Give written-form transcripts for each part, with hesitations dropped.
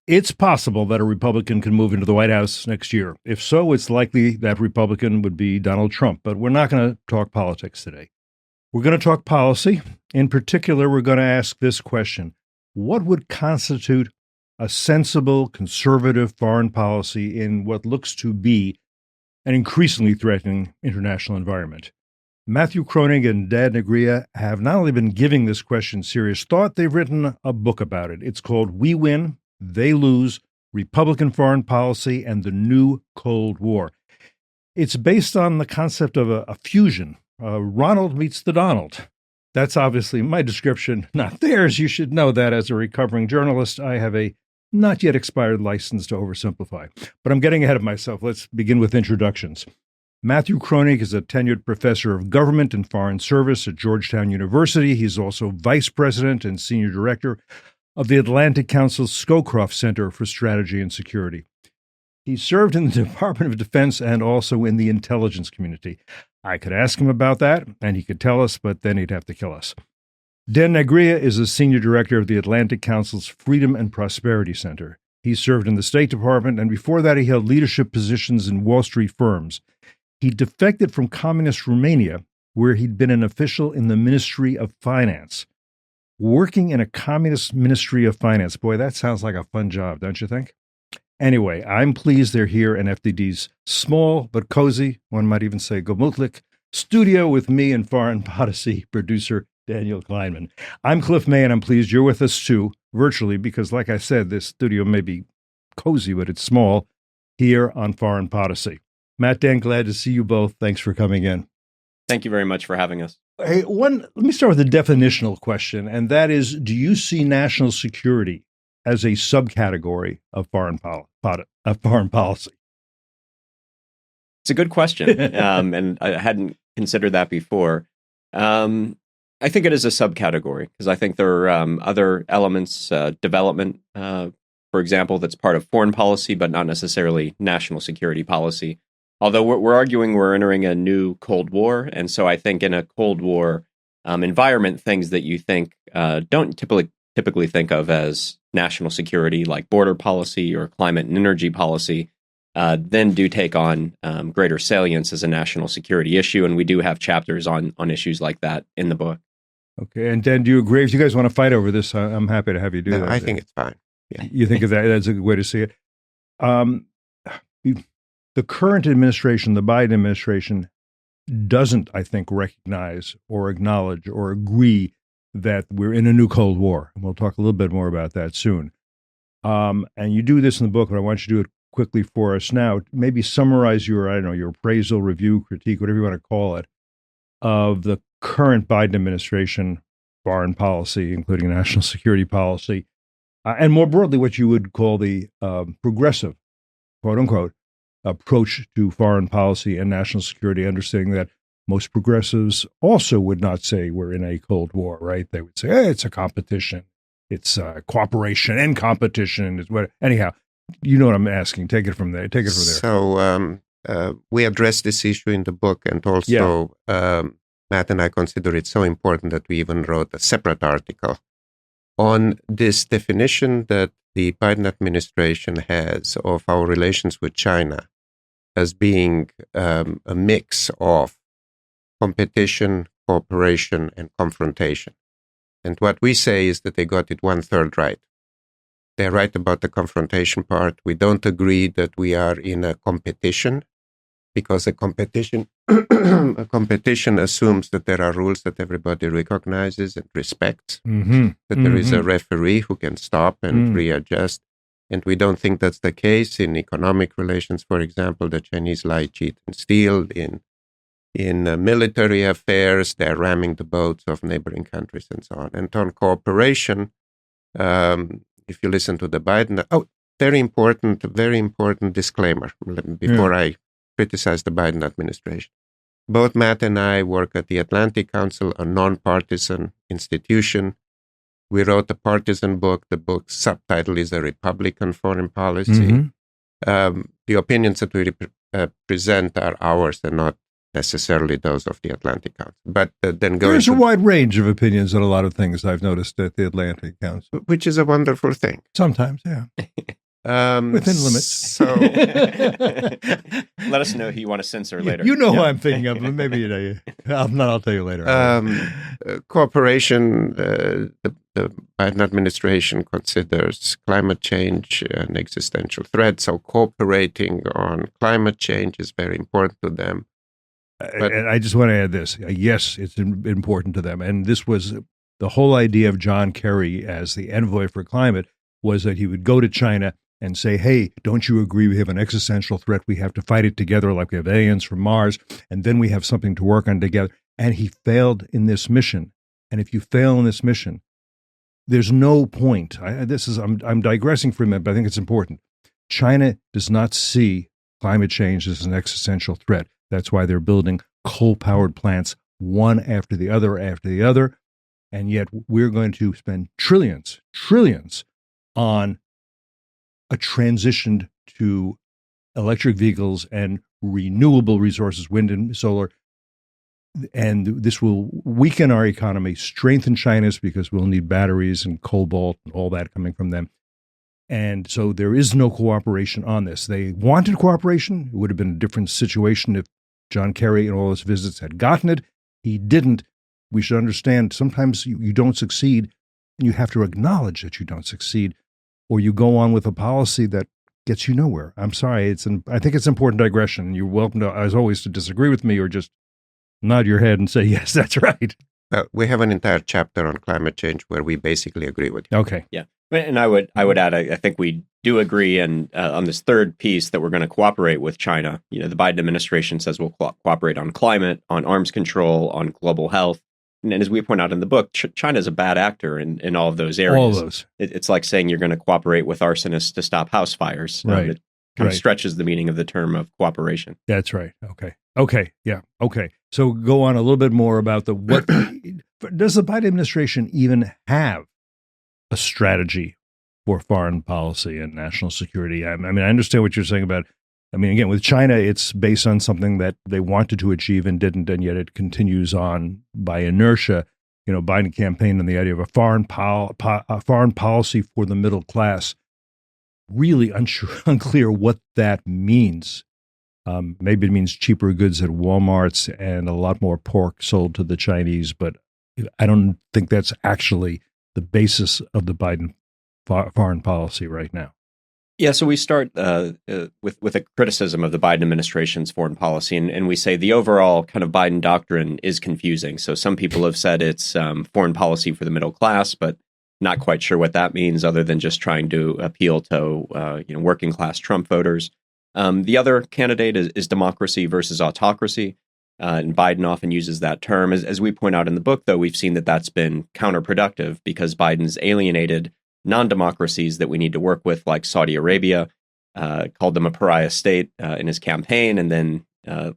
It's possible that a Republican can move into the White House next year. If so, it's likely that Republican would be Donald Trump. But we're not going to talk politics today. We're going to talk policy. In particular, we're going to ask this question: what would constitute a sensible, conservative foreign policy in what looks to be an increasingly threatening international environment? Matthew Kroenig and Dan Negrea have not only been giving this question serious thought, they've written a book about it. It's called We Win, They Lose, Republican Foreign Policy and the New Cold War. It's based on the concept of a fusion. Ronald Meets The Donald. That's obviously my description, not theirs. You should know that as a recovering journalist, I have a not yet expired license to oversimplify. But I'm getting ahead of myself. Let's begin with introductions. Matthew Kroenig is a tenured professor of government and foreign service at Georgetown University. He's also vice president and senior director of the Atlantic Council's Scowcroft Center for Strategy and Security. He served in the Department of Defense and also in the intelligence community. I could ask him about that, and he could tell us, but then he'd have to kill us. Dan Negrea is a senior director of the Atlantic Council's Freedom and Prosperity Center. He served in the State Department, and before that he held leadership positions in Wall Street firms. He defected from communist Romania, where he'd been an official in the Ministry of Finance. Working in a communist Ministry of Finance, boy, that sounds like a fun job, don't you think? Anyway, I'm pleased they're here in FDD's small but cozy, one might even say gemütlich, studio with me and foreign policy producer Daniel Kleinman. I'm Cliff May, and I'm pleased you're with us too, virtually, because like I said, this studio may be cozy, but it's small, here on Foreign Policy. Matt, Dan, glad to see you both. Thanks for coming in. Thank you very much for having us. Hey, let me start with a definitional question, and that is, do you see national security as a subcategory of foreign policy? It's a good question, and I hadn't considered that before. I think it is a subcategory because I think there are other elements, development, for example, that's part of foreign policy, but not necessarily national security policy. Although we're arguing we're entering a new Cold War, and so I think in a Cold War environment, things that you think don't typically think of as national security, like border policy or climate and energy policy, then do take on greater salience as a national security issue, and we do have chapters on issues like that in the book. Okay, and Dan, do you agree? If you guys want to fight over this, I'm happy to have you do that. I think it's fine. Yeah. You think that's a good way to see it? The current administration, the Biden administration, doesn't, I think, recognize or acknowledge or agree that we're in a new Cold War. And we'll talk a little bit more about that soon. And you do this in the book, but I want you to do it quickly for us now. Maybe summarize your appraisal, review, critique, whatever you want to call it, of the current Biden administration foreign policy, including national security policy, and more broadly, what you would call the progressive, quote unquote, approach to foreign policy and national security, understanding that most progressives also would not say we're in a Cold War, right? They would say, hey, it's a competition. It's cooperation and competition. Is what. Anyhow, you know what I'm asking. Take it from there. So we address this issue in the book, and also Matt and I consider it so important that we even wrote a separate article on this definition that the Biden administration has of our relations with China as being a mix of competition, cooperation, and confrontation. And what we say is that they got it 1/3 right. They're right about the confrontation part. We don't agree that we are in a competition, because a competition assumes that there are rules that everybody recognizes and respects, that there is a referee who can stop and readjust. And we don't think that's the case in economic relations. For example, the Chinese lie, cheat, and steal. In military affairs, they're ramming the boats of neighboring countries and so on. And on cooperation, if you listen to the Biden, very important disclaimer before I criticize the Biden administration. Both Matt and I work at the Atlantic Council, a nonpartisan institution. We wrote a partisan book. The book's subtitle is A Republican Foreign Policy. The opinions that we present are ours and not necessarily those of the Atlantic Council. But then there's a wide range of opinions on a lot of things I've noticed at the Atlantic Council. Which is a wonderful thing. Sometimes, yeah. Within limits. So let us know who you want to censor later. You know who I'm thinking of. Maybe I'll tell you later. Cooperation, the Biden administration considers climate change an existential threat. So cooperating on climate change is very important to them. And I just want to add this. Yes, it's important to them. And this was the whole idea of John Kerry as the envoy for climate, was that he would go to China and say, hey, don't you agree we have an existential threat? We have to fight it together like we have aliens from Mars, and then we have something to work on together. And he failed in this mission. And if you fail in this mission, there's no point. I'm digressing for a minute, but I think it's important. China does not see climate change as an existential threat. That's why they're building coal-powered plants one after the other, and yet we're going to spend trillions on a transition to electric vehicles and renewable resources, wind and solar. And this will weaken our economy, strengthen China's, because we'll need batteries and cobalt and all that coming from them. And so there is no cooperation on this. They wanted cooperation. It would have been a different situation if John Kerry and all his visits had gotten it. He didn't. We should understand sometimes you don't succeed, and you have to acknowledge that you don't succeed, or you go on with a policy that gets you nowhere. I'm sorry. I think it's important digression. You're welcome to, as always, to disagree with me or just nod your head and say, yes, that's right. We have an entire chapter on climate change where we basically agree with you. Okay. Yeah. And I would add, I think we do agree on this third piece that we're going to cooperate with China. The Biden administration says we'll cooperate on climate, on arms control, on global health. And as we point out in the book, China is a bad actor in all of those areas. All of those. It's like saying you're going to cooperate with arsonists to stop house fires. Right. It kind of stretches the meaning of the term of cooperation. That's right. Okay. Yeah. Okay. So go on a little bit more about what does the Biden administration even have a strategy for foreign policy and national security? I mean, I understand what you're saying about, again, with China, it's based on something that they wanted to achieve and didn't, and yet it continues on by inertia. Biden campaigned on the idea of a foreign policy for the middle class. Really unclear what that means. Maybe it means cheaper goods at Walmarts and a lot more pork sold to the Chinese, but I don't think that's actually the basis of the Biden foreign policy right now. Yeah, so we start with a criticism of the Biden administration's foreign policy, and we say the overall kind of Biden doctrine is confusing. So some people have said it's foreign policy for the middle class, but not quite sure what that means other than just trying to appeal to working class Trump voters. The other candidate is democracy versus autocracy, and Biden often uses that term. As we point out in the book, though, we've seen that that's been counterproductive because Biden's alienated non-democracies that we need to work with, like Saudi Arabia, called them a pariah state in his campaign, and then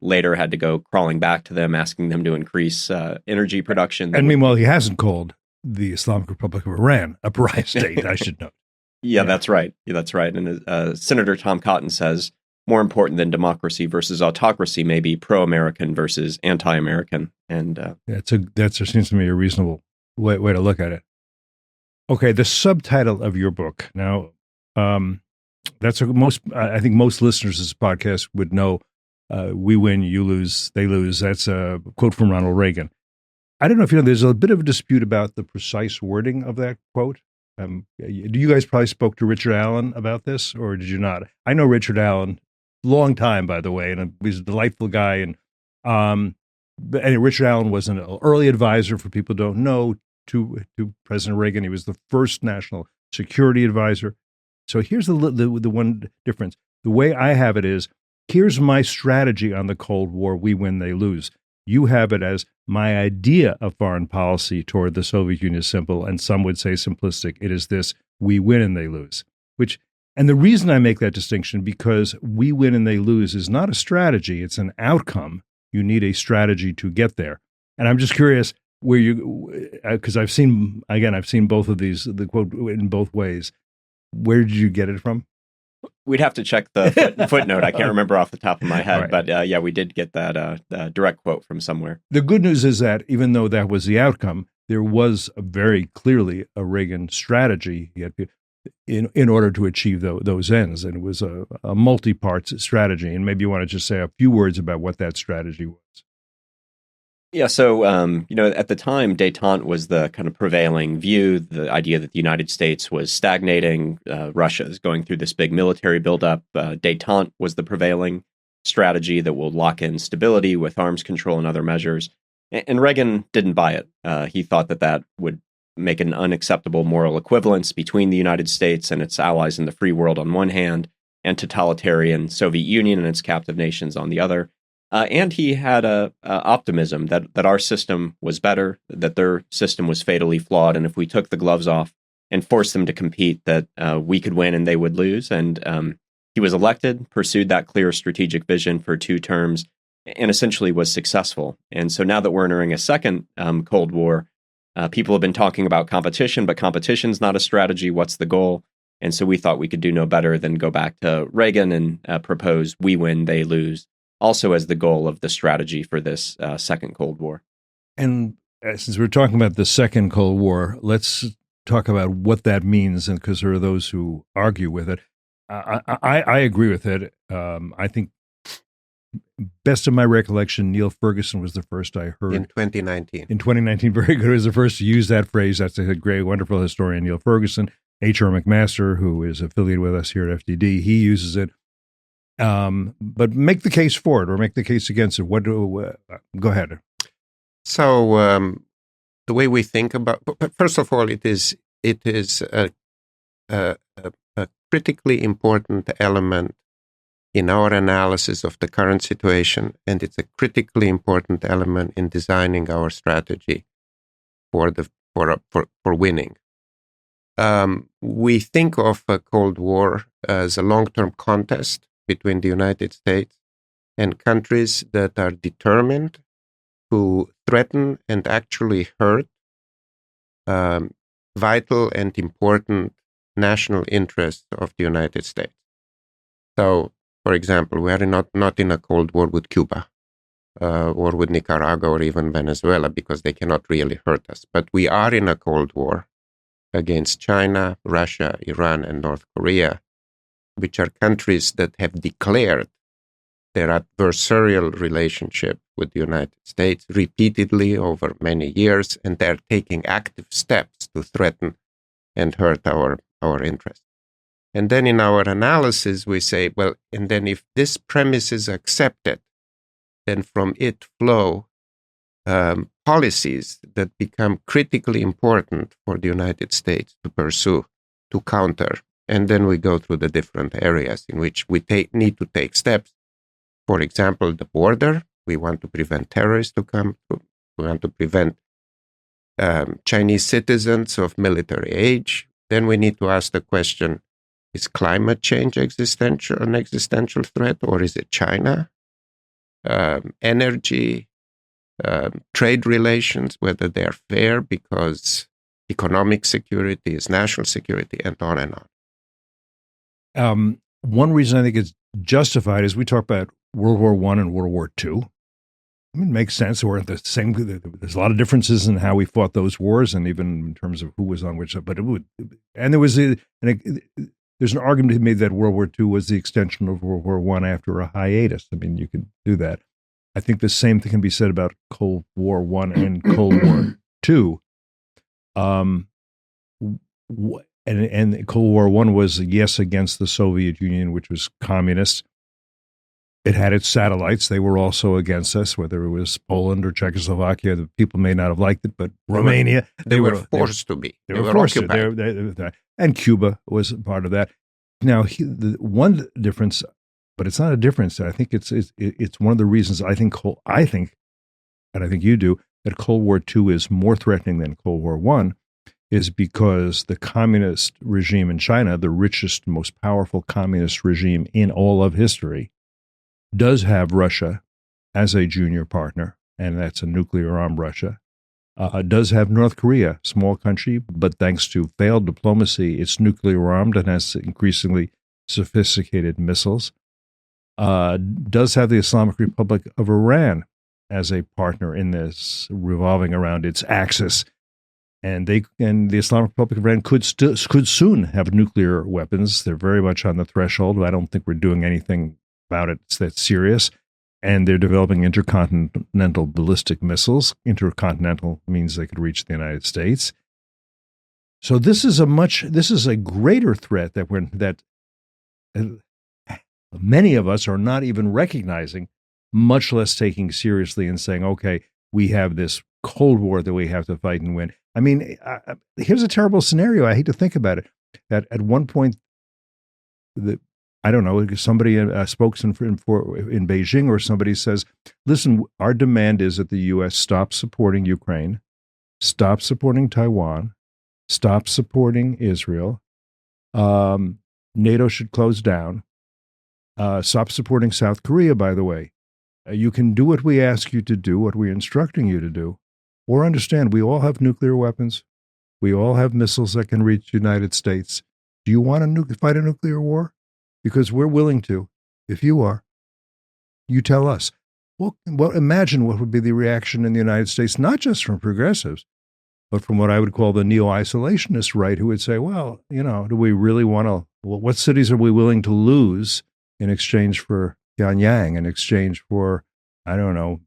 later had to go crawling back to them, asking them to increase energy production. And meanwhile, he hasn't called the Islamic Republic of Iran a pariah state, I should note. Yeah, that's right. And Senator Tom Cotton says, more important than democracy versus autocracy may be pro-American versus anti-American. And that seems to me a reasonable way to look at it. Okay, the subtitle of your book. Now, I think most listeners to this podcast would know, we win, you lose, they lose. That's a quote from Ronald Reagan. I don't know if you know, there's a bit of a dispute about the precise wording of that quote. Do you guys probably spoke to Richard Allen about this, or did you not? I know Richard Allen, long time, by the way, and he's a delightful guy. And Richard Allen was an early advisor, for people who don't know, to President Reagan. He was the first national security advisor. So here's the one difference. The way I have it is, here's my strategy on the Cold War. We win, they lose. You have it as my idea of foreign policy toward the Soviet Union is simple, and some would say simplistic. It is this: we win and they lose. And the reason I make that distinction, because we win and they lose is not a strategy; it's an outcome. You need a strategy to get there. And I'm just curious where because I've seen both of these, the quote in both ways. Where did you get it from? We'd have to check the footnote. I can't remember off the top of my head, Right. but yeah, we did get that direct quote from somewhere. The good news is that even though that was the outcome, there was very clearly a Reagan strategy in order to achieve those ends. And it was a multi-part strategy. And maybe you want to just say a few words about what that strategy was. Yeah, so, at the time, détente was the kind of prevailing view, the idea that the United States was stagnating, Russia is going through this big military buildup. Détente was the prevailing strategy that will lock in stability with arms control and other measures. And Reagan didn't buy it. He thought that would make an unacceptable moral equivalence between the United States and its allies in the free world on one hand, and totalitarian Soviet Union and its captive nations on the other. And he had a optimism that our system was better, that their system was fatally flawed, and if we took the gloves off and forced them to compete, that we could win and they would lose. And he was elected, pursued that clear strategic vision for 2 terms, and essentially was successful. And so now that we're entering a second Cold War, people have been talking about competition, but competition's not a strategy. What's the goal? And so we thought we could do no better than go back to Reagan and propose we win, they lose, also as the goal of the strategy for this second Cold War. And since we're talking about the second Cold War, let's talk about what that means, and because there are those who argue with it. I agree with it. I think, best of my recollection, Neil Ferguson was the first I heard. In 2019. In 2019, very good. He was the first to use that phrase. That's a great, wonderful historian, Neil Ferguson. H.R. McMaster, who is affiliated with us here at FDD, he uses it. But make the case for it or make the case against it. Go ahead. So the way we think about, first of all, it is a critically important element in our analysis of the current situation, and it's a critically important element in designing our strategy for winning. We think of a Cold War as a long-term contest between the United States and countries that are determined to threaten and actually hurt vital and important national interests of the United States. So, for example, we are not in a Cold War with Cuba or with Nicaragua or even Venezuela because they cannot really hurt us. But we are in a Cold War against China, Russia, Iran, and North Korea, which are countries that have declared their adversarial relationship with the United States repeatedly over many years, and they're taking active steps to threaten and hurt our interests. And then in our analysis, we say, well, and then if this premise is accepted, then from it flow policies that become critically important for the United States to pursue, to counter. And then we go through the different areas in which we need to take steps. For example, the border. We want to prevent terrorists to come through. We want to prevent Chinese citizens of military age. Then we need to ask the question, is climate change an existential threat, or is it China? Energy, trade relations, whether they are fair, because economic security is national security, and on and on. One reason I think it's justified is we talk about World War I and World War II. I mean, it makes sense. We're the same. There's a lot of differences in how we fought those wars, and even in terms of who was on which. But there's an argument to be made that World War II was the extension of World War I after a hiatus. I mean, you could do that. I think the same thing can be said about Cold War I and Cold War II. And Cold War I was, yes, against the Soviet Union, which was communist. It had its satellites. They were also against us, whether it was Poland or Czechoslovakia. The people may not have liked it, but Romania. They were forced to be. They were forced to. And Cuba was part of that. Now, the one difference, but it's not a difference. I think it's one of the reasons I think, and I think you do, that Cold War II is more threatening than Cold War I, is because the communist regime in China, the richest, most powerful communist regime in all of history, does have Russia as a junior partner, and that's a nuclear-armed Russia. Does have North Korea, small country, but thanks to failed diplomacy, it's nuclear-armed and has increasingly sophisticated missiles, does have the Islamic Republic of Iran as a partner in this, revolving around its axis. And the Islamic Republic of Iran could soon have nuclear weapons. They're very much on the threshold. I don't think we're doing anything about it that's serious. And they're developing intercontinental ballistic missiles. Intercontinental means they could reach the United States. So this is a greater threat that many of us are not even recognizing, much less taking seriously and saying, okay, we have this Cold War that we have to fight and win. I mean, here's a terrible scenario. I hate to think about it. That at one point, I don't know, somebody, a spokesman in Beijing or somebody says, listen, our demand is that the U.S. stop supporting Ukraine, stop supporting Taiwan, stop supporting Israel. NATO should close down. Stop supporting South Korea, by the way. You can do what we ask you to do, what we're instructing you to do, or understand we all have nuclear weapons. We all have missiles that can reach the United States. Do you want to fight a nuclear war? Because we're willing to. If you are, you tell us. Well, imagine what would be the reaction in the United States, not just from progressives, but from what I would call the neo-isolationist right, who would say, well, do we really want to, what cities are we willing to lose in exchange for Pyongyang, in exchange for, I don't know,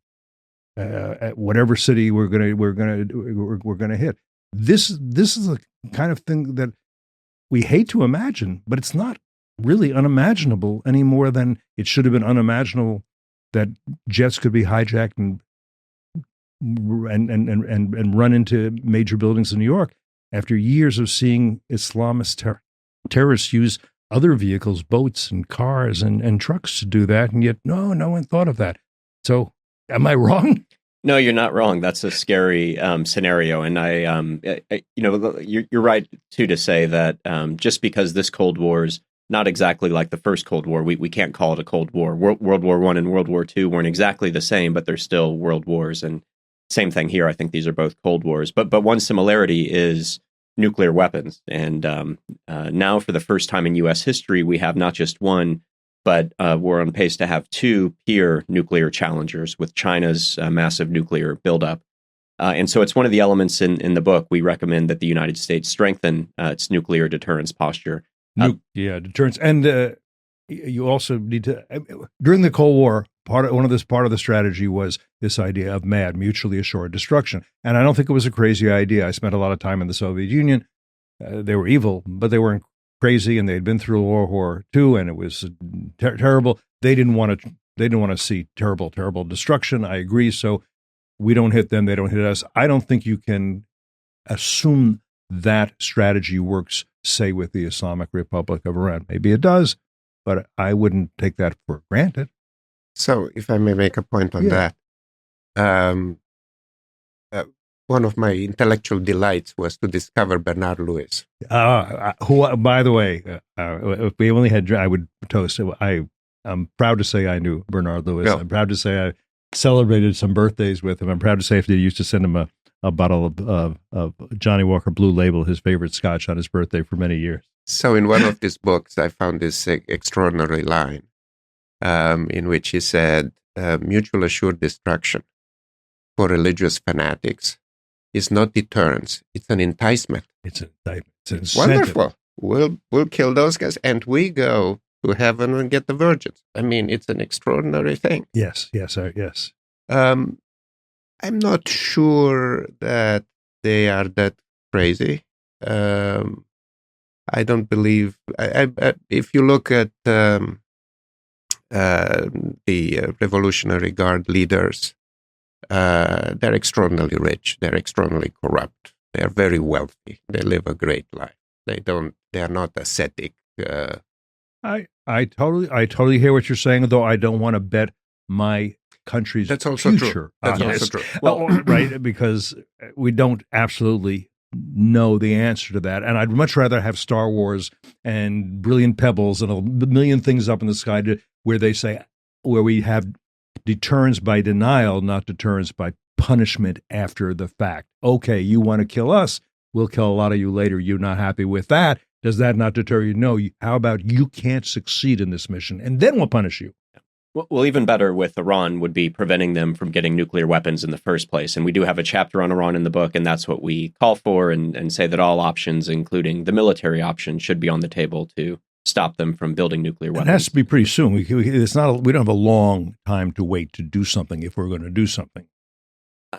whatever city we're gonna hit. This is the kind of thing that we hate to imagine, but it's not really unimaginable any more than it should have been unimaginable that jets could be hijacked and run into major buildings in New York after years of seeing Islamist terrorists use other vehicles, boats and cars and trucks to do that, and yet no one thought of that. So, am I wrong? No, you're not wrong. That's a scary scenario, and you're right too to say that just because this Cold War is not exactly like the first Cold War, we can't call it a Cold War. World War I and World War II weren't exactly the same, but they're still world wars. And same thing here. I think these are both Cold Wars, but one similarity is nuclear weapons. And now, for the first time in U.S. history, we have not just one, but we're on pace to have two peer nuclear challengers with China's massive nuclear buildup. And so it's one of the elements in the book. We recommend that the United States strengthen its nuclear deterrence posture. Deterrence. And you also need to, during the Cold War, part of the strategy was this idea of MAD, mutually assured destruction. And I don't think it was a crazy idea. I spent a lot of time in the Soviet Union. They were evil, but they weren't crazy, and they'd been through World War II, and it was terrible. They didn't want to see terrible destruction. I agree. So we don't hit them; they don't hit us. I don't think you can assume that strategy works, say, with the Islamic Republic of Iran. Maybe it does, but I wouldn't take that for granted. So, if I may make a point on that, one of my intellectual delights was to discover Bernard Lewis. Who, by the way, if we only had, I would toast. I'm proud to say I knew Bernard Lewis. Yeah. I'm proud to say I celebrated some birthdays with him. I'm proud to say I used to send him a bottle of Johnny Walker Blue Label, his favorite scotch, on his birthday for many years. So in one of these books, I found this extraordinary line in which he said, mutual assured destruction for religious fanatics is not deterrence. It's an enticement. It's an incentive. Wonderful. We'll kill those guys, and we go to heaven and get the virgins. I mean, it's an extraordinary thing. Yes. I'm not sure that they are that crazy. I don't believe. If you look at the Revolutionary Guard leaders, they're extraordinarily rich. They're extraordinarily corrupt. They're very wealthy. They live a great life. They are not ascetic. I totally hear what you're saying, though I don't want to bet my country's That's also future. True. That's also true. Well, right, because we don't absolutely know the answer to that. And I'd much rather have Star Wars and Brilliant Pebbles and a million things up in the sky where we have deterrence by denial, not deterrence by punishment after the fact. Okay, you want to kill us, we'll kill a lot of you later. You're not happy with that. Does that not deter you? No. How about you can't succeed in this mission, and then we'll punish you? Well, even better with Iran would be preventing them from getting nuclear weapons in the first place. And we do have a chapter on Iran in the book, and that's what we call for and say that all options, including the military option, should be on the table to stop them from building nuclear weapons. It has to be pretty soon. We don't have a long time to wait to do something if we're going to do something.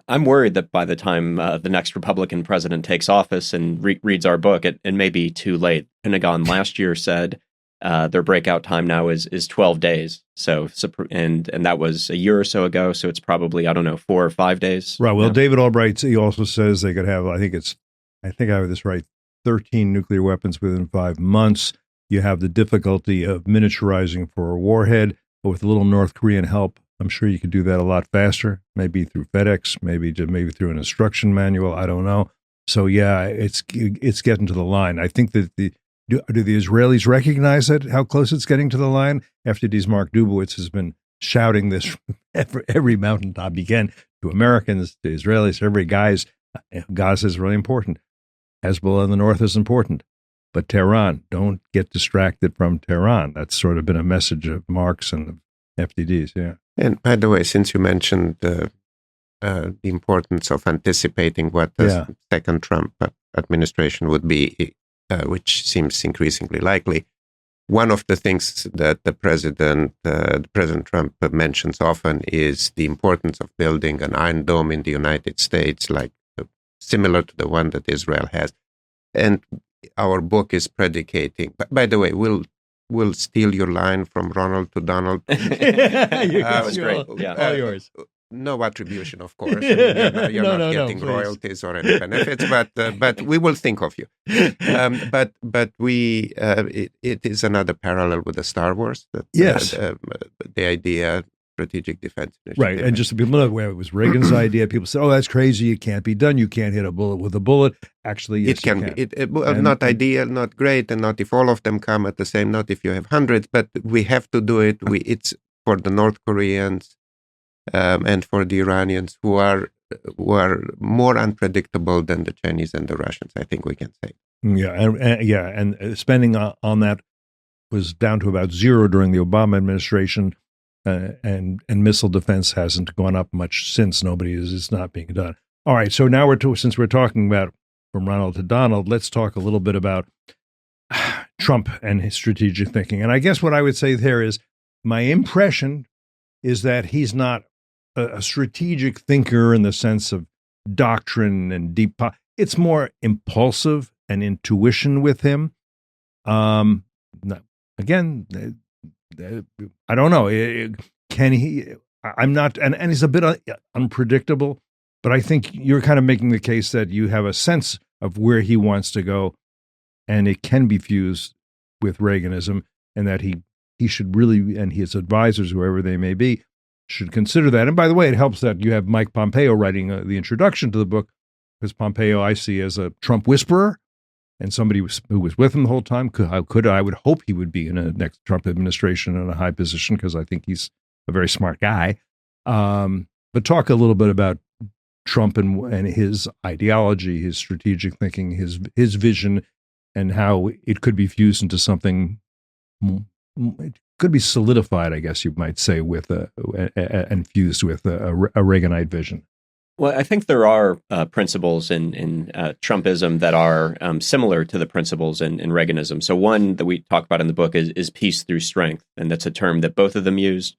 I'm worried that by the time the next Republican president takes office and reads our book, it may be too late. Pentagon last year said their breakout time now is 12 days. So and that was a year or so ago. So it's probably, 4 or 5 days. Right. Well, David Albright, he also says they could have, I think I have this right, 13 nuclear weapons within 5 months. You have the difficulty of miniaturizing for a warhead, but with a little North Korean help, I'm sure you could do that a lot faster, maybe through FedEx, maybe through an instruction manual. I don't know. So, yeah, it's getting to the line. I think that do the Israelis recognize it, how close it's getting to the line? FDD's Mark Dubowitz has been shouting this from every mountaintop he can to Americans, to Israelis, to every guys. Gaza is really important. Hezbollah in the north is important. But Tehran, don't get distracted from Tehran. That's sort of been a message of Mark's and the FDD's, yeah. And by the way, since you mentioned the importance of anticipating what the second Trump administration would be, which seems increasingly likely, one of the things that President Trump mentions often is the importance of building an Iron Dome in the United States, like similar to the one that Israel has. And our book is predicating. By the way, we'll steal your line from Ronald to Donald. That was great. Yeah. All yours. No attribution, of course. You're not getting royalties or any benefits, but we will think of you. But it is another parallel with the Star Wars. Yes. The idea. Strategic defense initiative. Right, and just to be where it was Reagan's idea. People said, "Oh, that's crazy. It can't be done. You can't hit a bullet with a bullet." Actually, yes, it can be. Not ideal, not great, and not if all of them come at the same. Not if you have hundreds, but we have to do it. It's for the North Koreans and for the Iranians who are more unpredictable than the Chinese and the Russians. I think we can say. Yeah, and spending on that was down to about zero during the Obama administration. And missile defense hasn't gone up much since. It's not being done. All right, so now since we're talking about from Ronald to Donald, let's talk a little bit about Trump and his strategic thinking. And I guess what I would say there is my impression is that he's not a strategic thinker in the sense of doctrine and deep. It's more impulsive and intuition with him. Again. I don't know. Can he? I'm not, and he's a bit unpredictable. But I think you're kind of making the case that you have a sense of where he wants to go, and it can be fused with Reaganism, and that he should really, and his advisors, whoever they may be, should consider that. And by the way, it helps that you have Mike Pompeo writing the introduction to the book, because Pompeo I see as a Trump whisperer. And somebody who was with him the whole time. I would hope he would be in a next Trump administration in a high position, because I think he's a very smart guy. But talk a little bit about Trump and his ideology, his strategic thinking, his vision, and how it could be fused into something. It could be solidified, I guess you might say, and fused with a Reaganite vision. Well, I think there are principles in Trumpism that are similar to the principles in Reaganism. So one that we talk about in the book is peace through strength, and that's a term that both of them used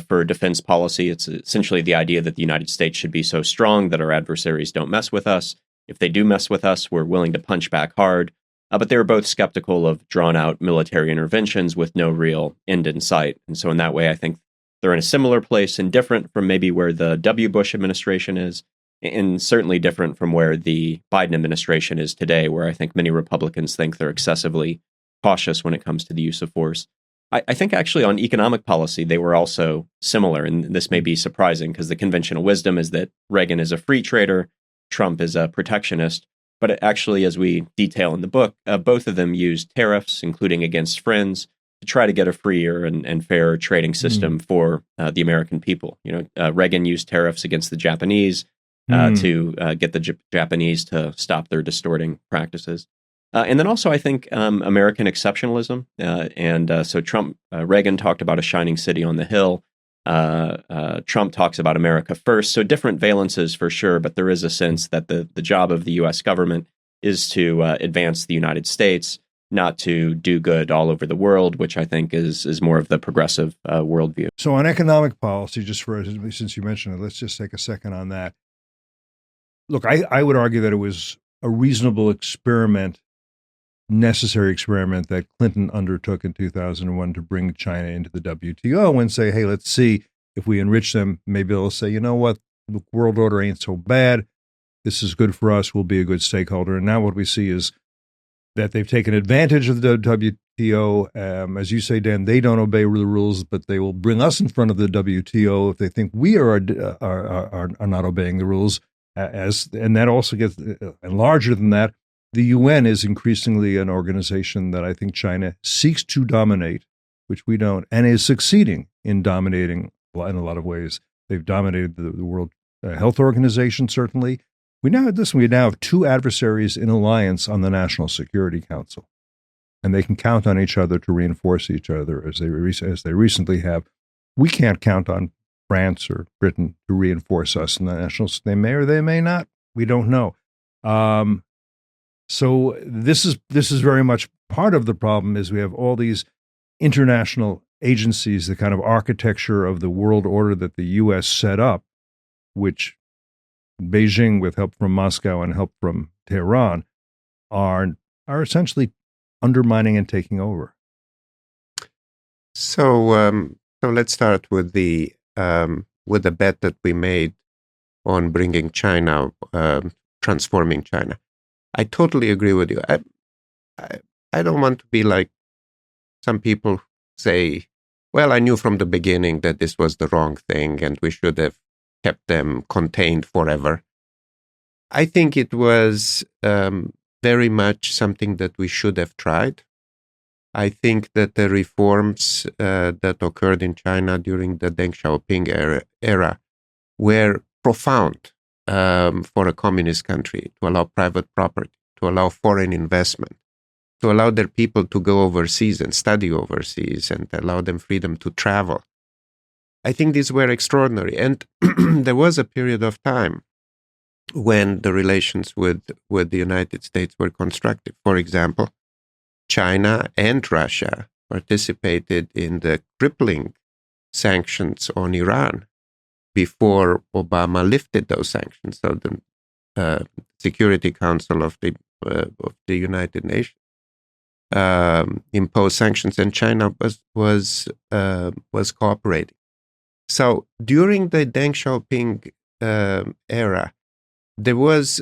for defense policy. It's essentially the idea that the United States should be so strong that our adversaries don't mess with us. If they do mess with us, we're willing to punch back hard. But they were both skeptical of drawn-out military interventions with no real end in sight. And so in that way, I think they're in a similar place, and different from maybe where the W. Bush administration is, and certainly different from where the Biden administration is today, where I think many Republicans think they're excessively cautious when it comes to the use of force. I think actually on economic policy, they were also similar, and this may be surprising because the conventional wisdom is that Reagan is a free trader, Trump is a protectionist. But it actually, as we detail in the book, both of them used tariffs, including against friends, to try to get a freer and fairer trading system for the American people. Reagan used tariffs against the Japanese to get the Japanese to stop their distorting practices. And then also, I think American exceptionalism. So Reagan talked about a shining city on the hill. Trump talks about America first. So different valences for sure, but there is a sense that the job of the U.S. government is to advance the United States, not to do good all over the world, which I think is more of the progressive worldview. So on economic policy, since you mentioned it, let's just take a second on that. Look, I would argue that it was a reasonable experiment, necessary experiment that Clinton undertook in 2001 to bring China into the WTO and say, hey, let's see if we enrich them. Maybe they'll say, you know what, the world order ain't so bad. This is good for us. We'll be a good stakeholder. And now what we see is that they've taken advantage of the WTO. As you say, Dan, they don't obey the rules, but they will bring us in front of the WTO if they think we are not obeying the rules. And that also gets, and larger than that, the UN is increasingly an organization that I think China seeks to dominate, which we don't, and is succeeding in dominating in a lot of ways. They've dominated the World Health Organization, certainly. We now have two adversaries in alliance on the National Security Council, and they can count on each other to reinforce each other as they recently have. We can't count on France or Britain to reinforce us in the national. They may or they may not. We don't know. So this is very much part of the problem. Is we have all these international agencies, the kind of architecture of the world order that the U.S. set up, which Beijing, with help from Moscow and help from Tehran, are essentially undermining and taking over. So let's start with the bet that we made on bringing China, transforming China. I totally agree with you. I don't want to be like some people say, well, I knew from the beginning that this was the wrong thing and we should have kept them contained forever. I think it was very much something that we should have tried. I think that the reforms that occurred in China during the Deng Xiaoping era were profound for a communist country, to allow private property, to allow foreign investment, to allow their people to go overseas and study overseas, and allow them freedom to travel. I think these were extraordinary. And there was a period of time when the relations with the United States were constructive. For example, China and Russia participated in the crippling sanctions on Iran before Obama lifted those sanctions. So the Security Council of the United Nations imposed sanctions, and China was cooperating. So during the Deng Xiaoping era, there was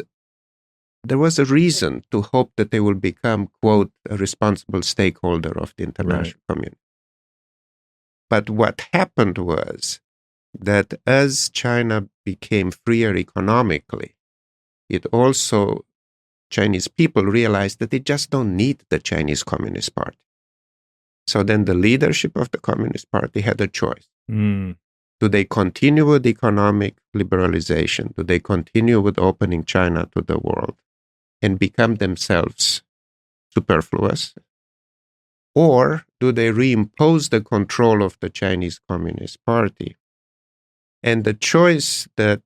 a reason to hope that they will become, quote, a responsible stakeholder of the international community. But what happened was that as China became freer economically, Chinese people realized that they just don't need the Chinese Communist Party. So then the leadership of the Communist Party had a choice. Do they continue with economic liberalization? Do they continue with opening China to the world and become themselves superfluous? Or do they reimpose the control of the Chinese Communist Party? And the choice that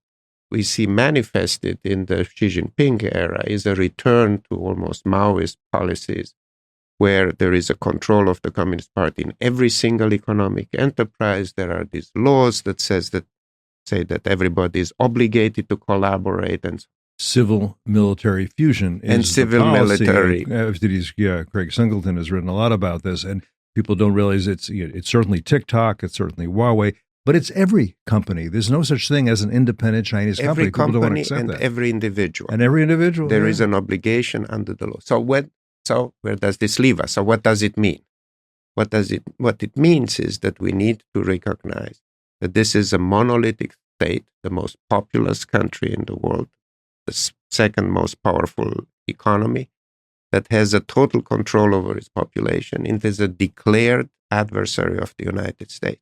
we see manifested in the Xi Jinping era is a return to almost Maoist policies, where there is a control of the Communist Party in every single economic enterprise. There are these laws that say that everybody is obligated to collaborate, and civil-military fusion is and civil-military. Craig Singleton has written a lot about this, and people don't realize it's certainly TikTok, it's certainly Huawei, but it's every company. There's no such thing as an independent Chinese company. Every company don't want to accept and that. every individual. And every individual. There is an obligation under the law. So where does this leave us? So what does it mean? What it means is that we need to recognize that this is a monolithic state, the most populous country in the world, the second most powerful economy, that has a total control over its population. It is a declared adversary of the United States.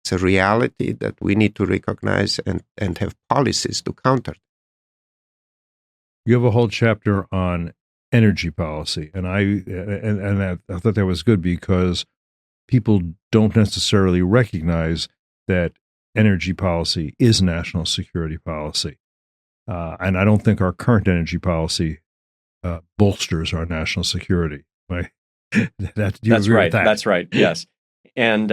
It's a reality that we need to recognize and have policies to counter. You have a whole chapter on energy policy. And I thought that was good because people don't necessarily recognize that energy policy is national security policy. And I don't think our current energy policy bolsters our national security. Right? That's right. That? That's right. Yes. And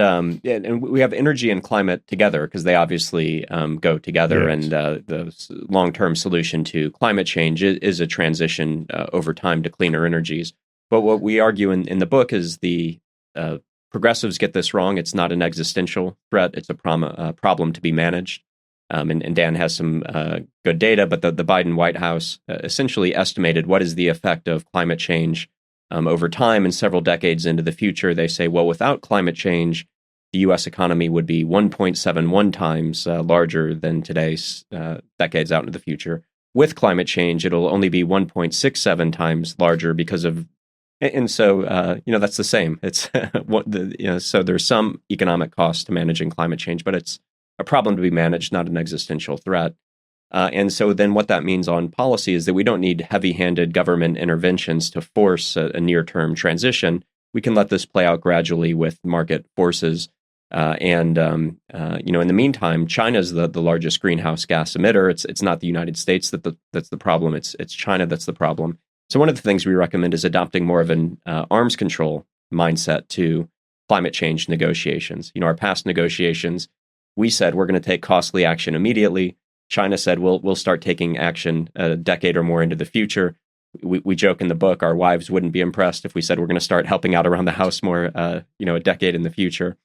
we have energy and climate together because they obviously go together. Yes. And the long-term solution to climate change is a transition over time to cleaner energies. But what we argue in the book is the progressives get this wrong. It's not an existential threat. It's a problem to be managed. And Dan has some good data, but the Biden White House essentially estimated what is the effect of climate change over time and several decades into the future. They say, well, without climate change, the U.S. economy would be 1.71 times larger than today's decades out into the future. With climate change, it'll only be 1.67 times larger because of, and so that's the same. It's so there's some economic cost to managing climate change, but it's a problem to be managed, not an existential threat. And so then what that means on policy is that we don't need heavy-handed government interventions to force a near-term transition. We can let this play out gradually with market forces. In the meantime, China's the largest greenhouse gas emitter. It's not the United States that's the problem. It's China that's the problem. So one of the things we recommend is adopting more of an arms control mindset to climate change negotiations. Our past negotiations, we said we're going to take costly action immediately. China said we'll start taking action a decade or more into the future. We joke in the book our wives wouldn't be impressed if we said we're going to start helping out around the house more, a decade in the future.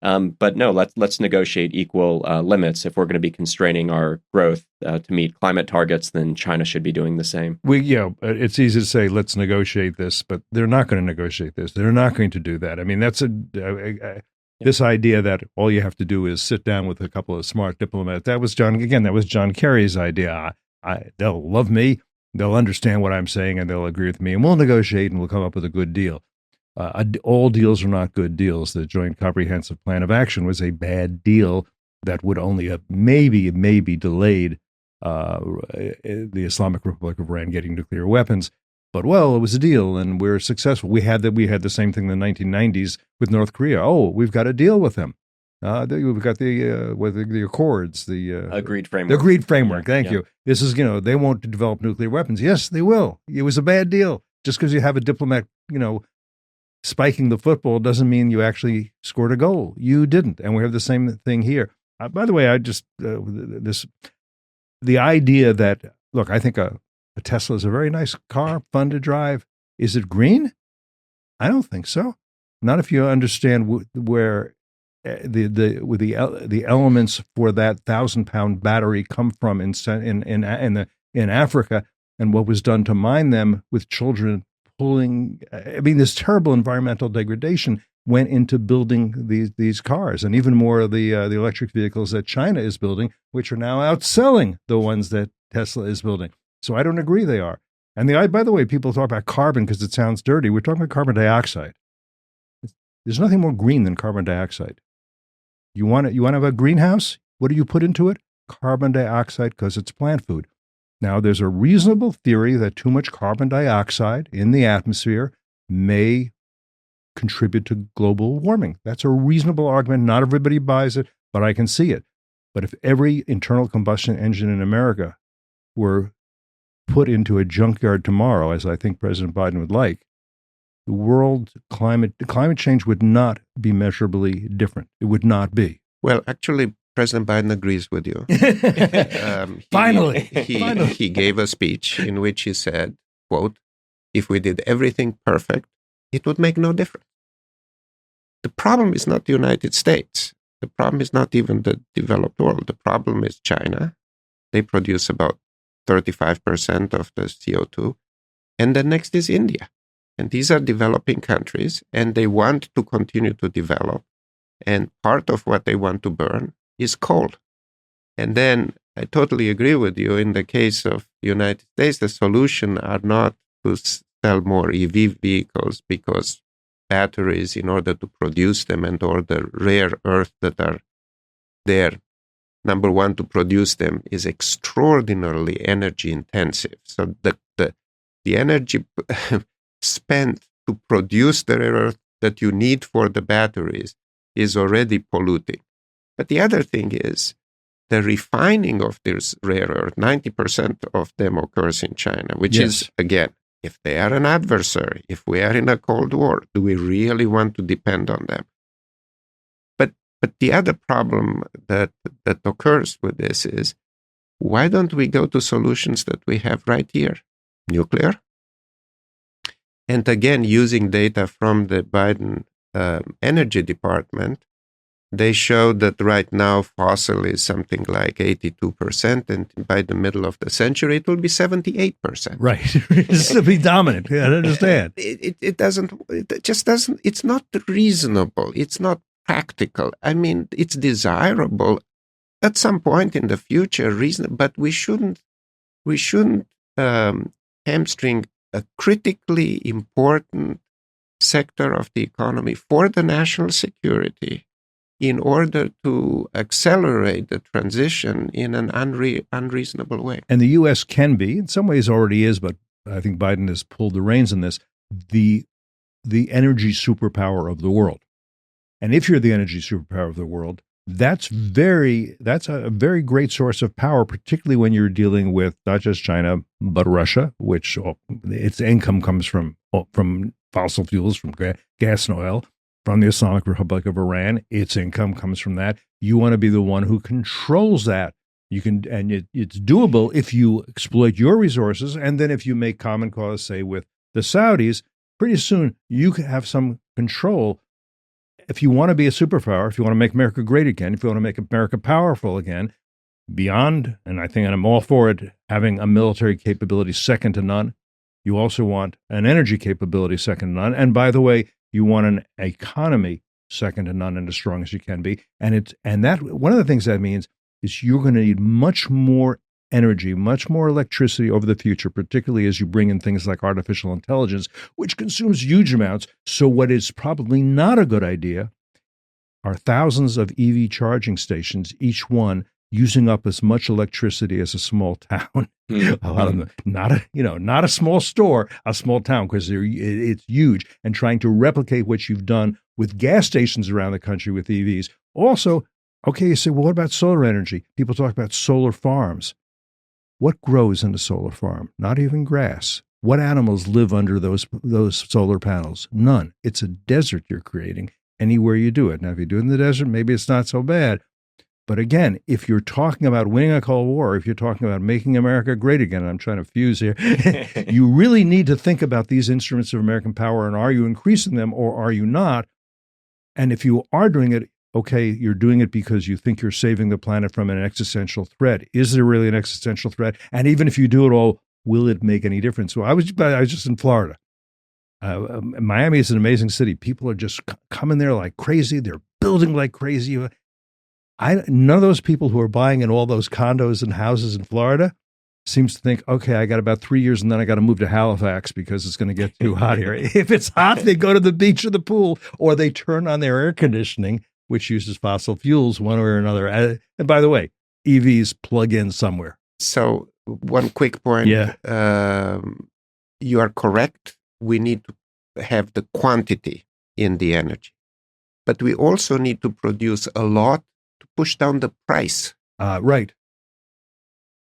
But no, let's negotiate equal limits. If we're going to be constraining our growth to meet climate targets, then China should be doing the same. It's easy to say let's negotiate this, but they're not going to negotiate this. They're not going to do that. I mean, that's this idea that all you have to do is sit down with a couple of smart diplomats. That was John Kerry's idea. They'll love me, they'll understand what I'm saying, and they'll agree with me, and we'll negotiate and we'll come up with a good deal. All deals are not good deals. The Joint Comprehensive Plan of Action was a bad deal that would only have maybe delayed the Islamic Republic of Iran getting nuclear weapons. But, it was a deal, and we're successful. We had the same thing in the 1990s with North Korea. Oh, we've got a deal with them. We've got the Accords, the Agreed Framework. The Agreed Framework. Thank you. This is, they won't develop nuclear weapons. Yes, they will. It was a bad deal. Just because you have a diplomat, spiking the football doesn't mean you actually scored a goal. You didn't, and we have the same thing here. By the way, the idea that I think a Tesla is a very nice car, fun to drive. Is it green? I don't think so. Not if you understand where the elements for that 1,000-pound battery come from in Africa, and what was done to mine them with children pulling. I mean, this terrible environmental degradation went into building these cars, and even more of the electric vehicles that China is building, which are now outselling the ones that Tesla is building. So I don't agree they are. And by the way, people talk about carbon because it sounds dirty. We're talking about carbon dioxide. There's nothing more green than carbon dioxide. You want to have a greenhouse? What do you put into it? Carbon dioxide, because it's plant food. Now, there's a reasonable theory that too much carbon dioxide in the atmosphere may contribute to global warming. That's a reasonable argument. Not everybody buys it, but I can see it. But if every internal combustion engine in America were put into a junkyard tomorrow, as I think President Biden would like, the world climate change would not be measurably different. It would not be. Well, actually, President Biden agrees with you. Finally. He gave a speech in which he said, quote, if we did everything perfect, it would make no difference. The problem is not the United States. The problem is not even the developed world. The problem is China. They produce about 35% of the CO2. And the next is India. And these are developing countries, and they want to continue to develop. And part of what they want to burn is coal. And then I totally agree with you. In the case of the United States, the solution are not to sell more EV vehicles because batteries, in order to produce them and or the rare earth that are there, number one, to produce them is extraordinarily energy intensive. So the the energy spent to produce the rare earth that you need for the batteries is already polluting. But the other thing is the refining of this rare earth, 90% of them occurs in China, which is, again, if they are an adversary, if we are in a Cold War, do we really want to depend on them? But the other problem that occurs with this is, why don't we go to solutions that we have right here? Nuclear. And again, using data from the Biden Energy Department, they showed that right now fossil is something like 82%, and by the middle of the century, it will be 78%. Right. It's to be dominant. I understand. It just doesn't, it's not reasonable. It's not practical. I mean, it's desirable at some point in the future, but we shouldn't hamstring a critically important sector of the economy for the national security in order to accelerate the transition in an unreasonable way. And the U.S. can be, in some ways already is, but I think Biden has pulled the reins in this, the energy superpower of the world. And if you're the energy superpower of the world, that's a very great source of power, particularly when you're dealing with not just China, but Russia, which its income comes from fossil fuels, from gas and oil, from the Islamic Republic of Iran. Its income comes from that. You want to be the one who controls that. You can, and it's doable if you exploit your resources, and then if you make common cause, say, with the Saudis, pretty soon you can have some control. If you want to be a superpower, if you want to make America great again, if you want to make America powerful again, beyond, and I think, and I'm all for it, having a military capability second to none, you also want an energy capability second to none. And by the way, you want an economy second to none and as strong as you can be. And that one of the things that means is you're going to need much more energy, much more electricity over the future, particularly as you bring in things like artificial intelligence, which consumes huge amounts. So what is probably not a good idea are thousands of EV charging stations, each one using up as much electricity as a small town. A lot of them, not a small store, a small town, because it's huge, and trying to replicate what you've done with gas stations around the country with EVs. Also, okay, you say, well, what about solar energy? People talk about solar farms. What grows in a solar farm? Not even grass. What animals live under those solar panels? None. It's a desert you're creating anywhere you do it. Now, if you do it in the desert, maybe it's not so bad. But again, if you're talking about winning a Cold War, if you're talking about making America great again, and I'm trying to fuse here, you really need to think about these instruments of American power, and are you increasing them or are you not? And if you are doing it, okay, you're doing it because you think you're saving the planet from an existential threat. Is there really an existential threat? And even if you do it all, will it make any difference? Well, I was just in Florida. Miami is an amazing city. People are just coming there like crazy. They're building like crazy. None of those people who are buying in all those condos and houses in Florida seems to think, okay, I got about 3 years and then I got to move to Halifax because it's going to get too hot here. If it's hot, they go to the beach or the pool, or they turn on their air conditioning, which uses fossil fuels one way or another. And by the way, EVs plug in somewhere. So one quick point. Yeah. You are correct. We need to have the quantity in the energy. But we also need to produce a lot to push down the price. Right.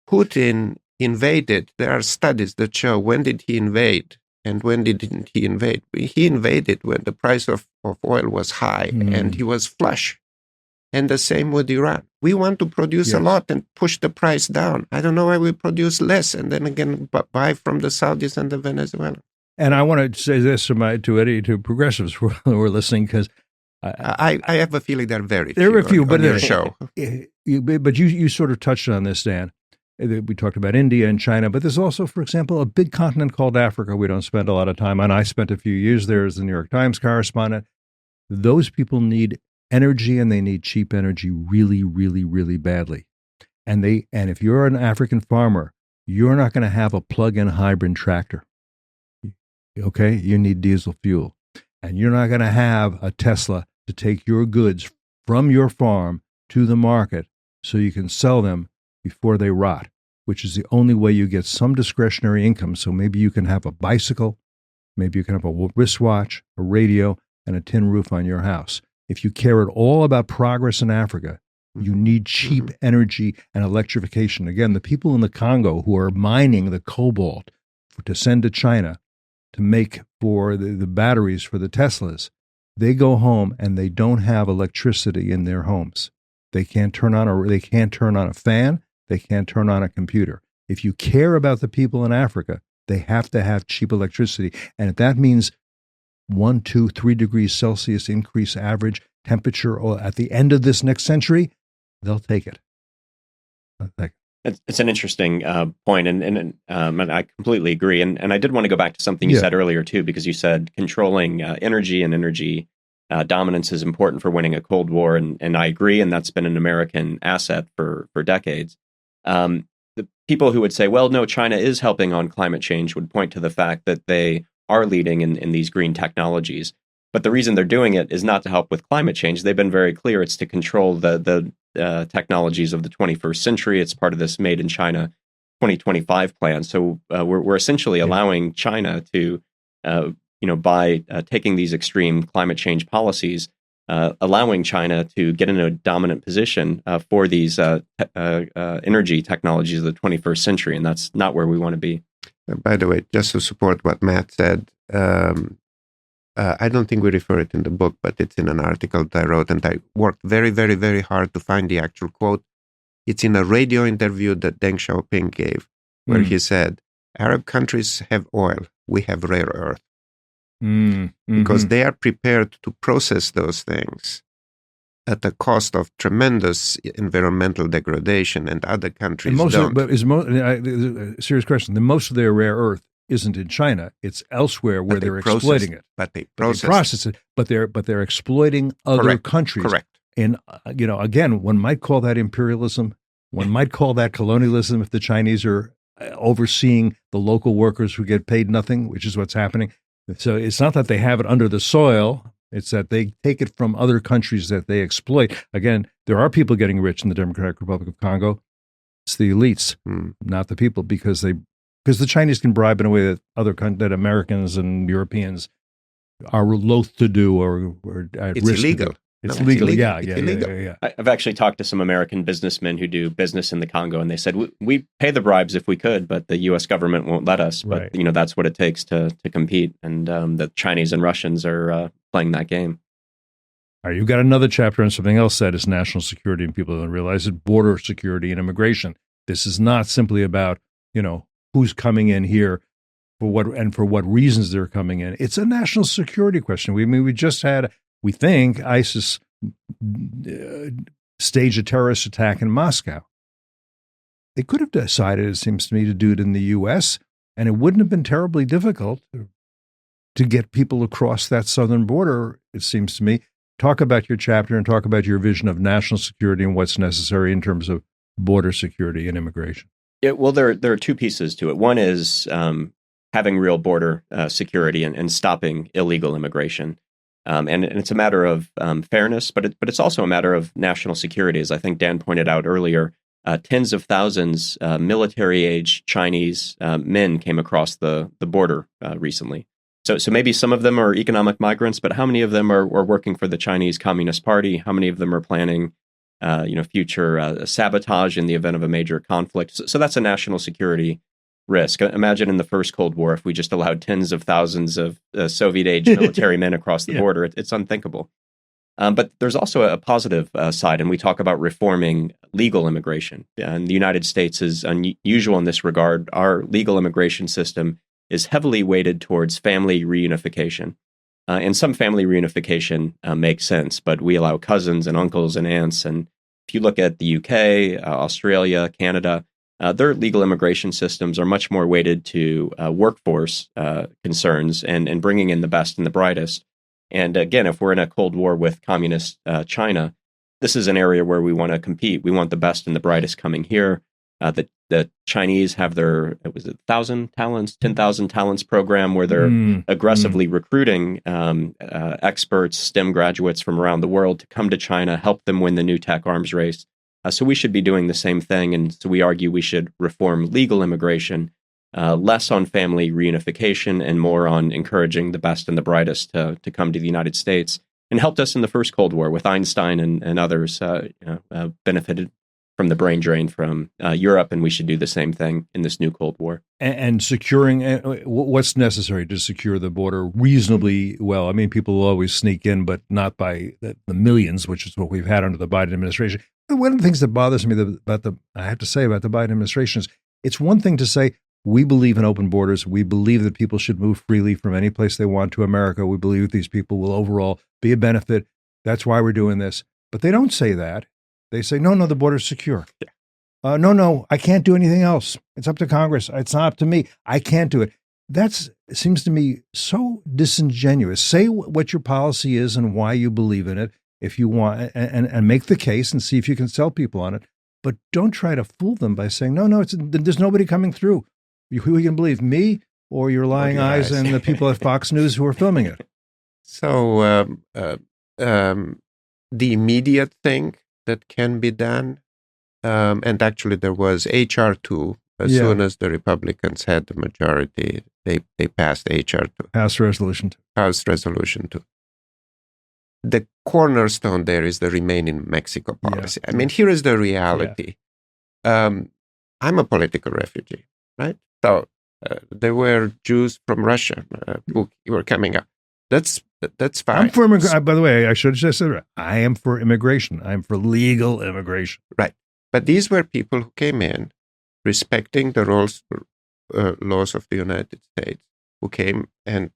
Putin invaded. There are studies that show when did he invade and when didn't he invade. He invaded when the price of oil was high and he was flush. And the same with Iran. We want to produce a lot and push the price down. I don't know why we produce less and then again buy from the Saudis and the Venezuelans. And I want to say this to progressives who are listening, because I have a feeling there are there are a few, on your show. But you sort of touched on this, Dan. We talked about India and China, but there's also, for example, a big continent called Africa we don't spend a lot of time on. I spent a few years there as the New York Times correspondent. Those people need energy, and they need cheap energy really, really, really badly. And if you're an African farmer, you're not going to have a plug-in hybrid tractor. Okay? You need diesel fuel. And you're not going to have a Tesla to take your goods from your farm to the market so you can sell them before they rot, which is the only way you get some discretionary income. So maybe you can have a bicycle, maybe you can have a wristwatch, a radio, and a tin roof on your house. If you care at all about progress in Africa, you need cheap energy and electrification. Again, the people in the Congo who are mining the cobalt to send to China to make for the batteries for the Teslas, they go home and they don't have electricity in their homes. They can't turn on a fan. They can't turn on a computer. If you care about the people in Africa, they have to have cheap electricity. And if that means 1, 2, 3 degrees Celsius increase average temperature or at the end of this next century, they'll take it. It's an interesting point, and I completely agree. And I did want to go back to something you said earlier, too, because you said controlling energy and energy dominance is important for winning a Cold War, and I agree, and that's been an American asset for decades. The people who would say, well, no, China is helping on climate change would point to the fact that they are leading in these green technologies. But the reason they're doing it is not to help with climate change. They've been very clear. It's to control the technologies of the 21st century. It's part of this Made in China 2025 plan. So we're essentially allowing China to, by taking these extreme climate change policies, allowing China to get in a dominant position for these energy technologies of the 21st century. And that's not where we want to be. By the way, just to support what Matt said, I don't think we refer it in the book, but it's in an article that I wrote, and I worked very, very, very hard to find the actual quote. It's in a radio interview that Deng Xiaoping gave, where he said, Arab countries have oil, we have rare earth. Because they are prepared to process those things at the cost of tremendous environmental degradation, and other countries don't. Serious question, most of their rare earth isn't in China; it's elsewhere where they're exploiting it. But they process it. But they're exploiting other countries. Correct. And again, one might call that imperialism. One might call that colonialism if the Chinese are overseeing the local workers who get paid nothing, which is what's happening. So it's not that they have it under the soil; it's that they take it from other countries that they exploit. Again, there are people getting rich in the Democratic Republic of Congo. It's the elites, not the people, because the Chinese can bribe in a way that Americans and Europeans are loath to do or at it's risk illegal. To do. It's illegal. Yeah. I've actually talked to some American businessmen who do business in the Congo, and they said, we pay the bribes if we could, but the U.S. government won't let us. But, that's what it takes to compete. And the Chinese and Russians are playing that game. All right, you've got another chapter on something else that is national security, and people don't realize it, border security and immigration. This is not simply about, who's coming in here for what reasons they're coming in. It's a national security question. We just had, we think, ISIS stage a terrorist attack in Moscow. They could have decided, it seems to me, to do it in the U.S., and it wouldn't have been terribly difficult to get people across that southern border, it seems to me. Talk about your chapter and talk about your vision of national security and what's necessary in terms of border security and immigration. Yeah, well, there are two pieces to it. One is having real border security and stopping illegal immigration. And it's a matter of fairness, but it's also a matter of national security. As I think Dan pointed out earlier, tens of thousands military-age Chinese men came across the border recently. So maybe some of them are economic migrants, but how many of them are working for the Chinese Communist Party? How many of them are planning future sabotage in the event of a major conflict? So that's a national security risk. Imagine in the first Cold War, if we just allowed tens of thousands of Soviet-age military men across the border, it's unthinkable. But there's also a positive side, and we talk about reforming legal immigration. And the United States is unusual in this regard. Our legal immigration system is heavily weighted towards family reunification. And some family reunification makes sense, but we allow cousins and uncles and aunts. And if you look at the UK, Australia, Canada, their legal immigration systems are much more weighted to workforce concerns and bringing in the best and the brightest. And again, if we're in a Cold War with communist China, this is an area where we want to compete. We want the best and the brightest coming here. The Chinese have their, 1,000 talents, 10,000 talents program where they're aggressively recruiting experts, STEM graduates from around the world to come to China, help them win the new tech arms race. So we should be doing the same thing. And so we argue we should reform legal immigration, less on family reunification and more on encouraging the best and the brightest to come to the United States, and helped us in the first Cold War with Einstein and others benefited from the brain drain from Europe, and we should do the same thing in this new Cold War. And securing, what's necessary to secure the border reasonably well? I mean, people will always sneak in, but not by the millions, which is what we've had under the Biden administration. One of the things that bothers me about the Biden administration is it's one thing to say, we believe in open borders. We believe that people should move freely from any place they want to America. We believe that these people will overall be a benefit. That's why we're doing this. But they don't say that. They say, no, the border's secure. Yeah. No, I can't do anything else. It's up to Congress. It's not up to me. I can't do it. That seems to me so disingenuous. Say what your policy is and why you believe in it, if you want, and make the case and see if you can sell people on it. But don't try to fool them by saying, no, there's nobody coming through. Who can believe, me or your lying eyes and the people at Fox News who are filming it? So the immediate thing that can be done, and actually there was H.R. 2. As soon as the Republicans had the majority, they passed H.R. 2. House Resolution 2. House Resolution 2. The cornerstone there is the Remain in Mexico policy. Yeah. I mean, here is the reality. Yeah. I'm a political refugee, right? So there were Jews from Russia who were coming up. That's fine. I'm for immigration. By the way, I should have just said I am for immigration. I'm for legal immigration. Right. But these were people who came in respecting the laws of the United States, who came and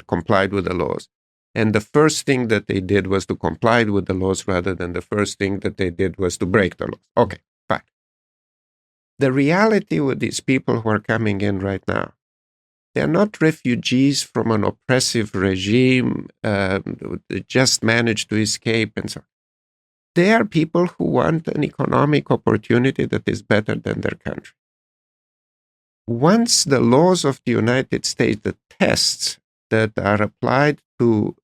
complied with the laws. And the first thing that they did was to comply with the laws rather than the first thing that they did was to break the laws. Okay, fine. The reality with these people who are coming in right now, they're not refugees from an oppressive regime that just managed to escape and so on. They are people who want an economic opportunity that is better than their country. Once the laws of the United States, the tests that are applied to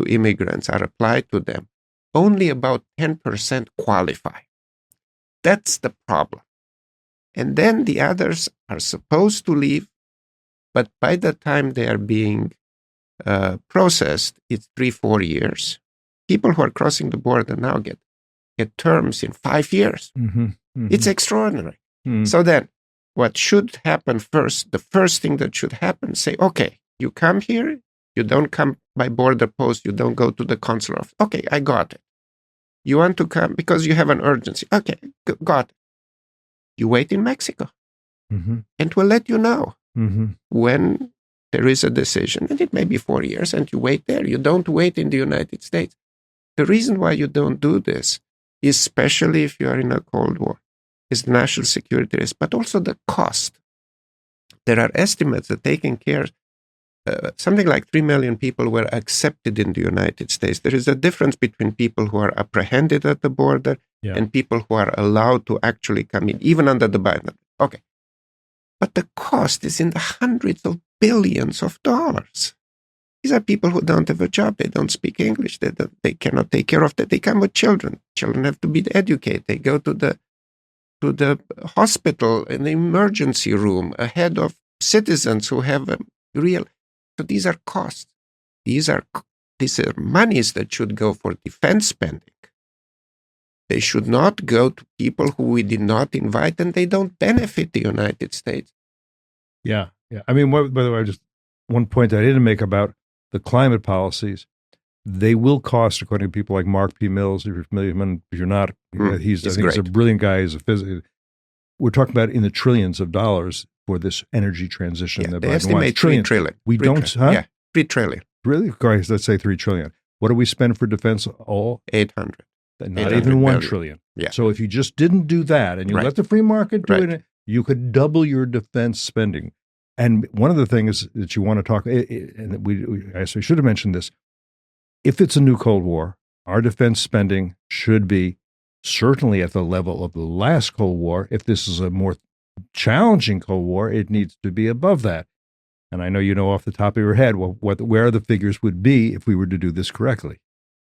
immigrants are applied to them, only about 10% qualify. That's the problem. And then the others are supposed to leave, but by the time they are being processed, it's 3-4 years. People who are crossing the border now get terms in 5 years. Mm-hmm, mm-hmm. It's extraordinary. Mm-hmm. So then what should happen first, the first thing that should happen, say, okay, you come here, you don't come by border post, you don't go to the consular office. Okay, I got it. You want to come because you have an urgency. Okay, got it. You wait in Mexico, mm-hmm. and we'll let you know mm-hmm. when there is a decision, and it may be 4 years, and you wait there. You don't wait in the United States. The reason why you don't do this, especially if you are in a Cold War, is national security risk, but also the cost. There are estimates that taking care, something like 3 million people were accepted in the United States. There is a difference between people who are apprehended at the border and people who are allowed to actually come in, even under the Biden. Okay. But the cost is in the hundreds of billions of dollars. These are people who don't have a job. They don't speak English. They cannot take care of that. They come with children. Children have to be educated. They go to the hospital in the emergency room ahead of citizens who have a real. So these are costs. These are monies that should go for defense spending. They should not go to people who we did not invite, and they don't benefit the United States. Yeah. I mean, by the way, just one point I didn't make about the climate policies. They will cost, according to people like Mark P. Mills, if you're familiar with him, if you're not, I think he's a brilliant guy. He's a physicist. We're talking about in the trillions of dollars for this energy transition. Yeah, they estimate 3 trillion. We don't, huh? Yeah, 3 trillion. Really? Guys, let's say 3 trillion. What do we spend for defense? All 800. Not even 1 trillion. Yeah. So if you just didn't do that and you let the free market do it, you could double your defense spending. And one of the things that you want to talk, and I should have mentioned this, if it's a new Cold War, our defense spending should be certainly at the level of the last Cold War. If this is a more challenging Cold War, it needs to be above that. And I know you know off the top of your head where the figures would be if we were to do this correctly.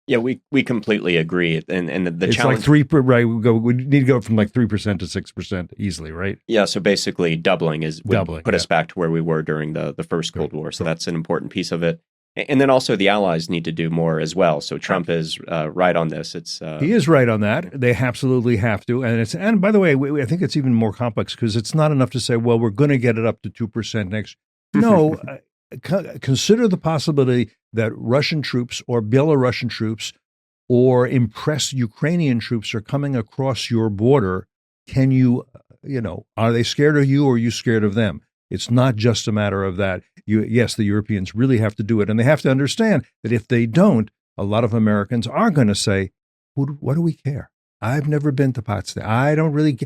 Yeah, we completely agree, and the it's challenge, like 3, right? We need to go from like 3% to 6% easily, right? yeah. So basically, doubling would put us yeah. back to where we were during the first Cold War. So Sure. that's an important piece of it. And then also the Allies need to do more as well. So Trump is right on this. He is right on that. They absolutely have to. And by the way, I think it's even more complex because it's not enough to say, well, we're going to get it up to 2% next. No, consider the possibility that Russian troops or Belarusian troops or impressed Ukrainian troops are coming across your border. Can you, are they scared of you or are you scared of them? It's not just a matter of that. Yes, the Europeans really have to do it. And they have to understand that if they don't, a lot of Americans are going to say, what do we care? I've never been to Potsdam. I don't really,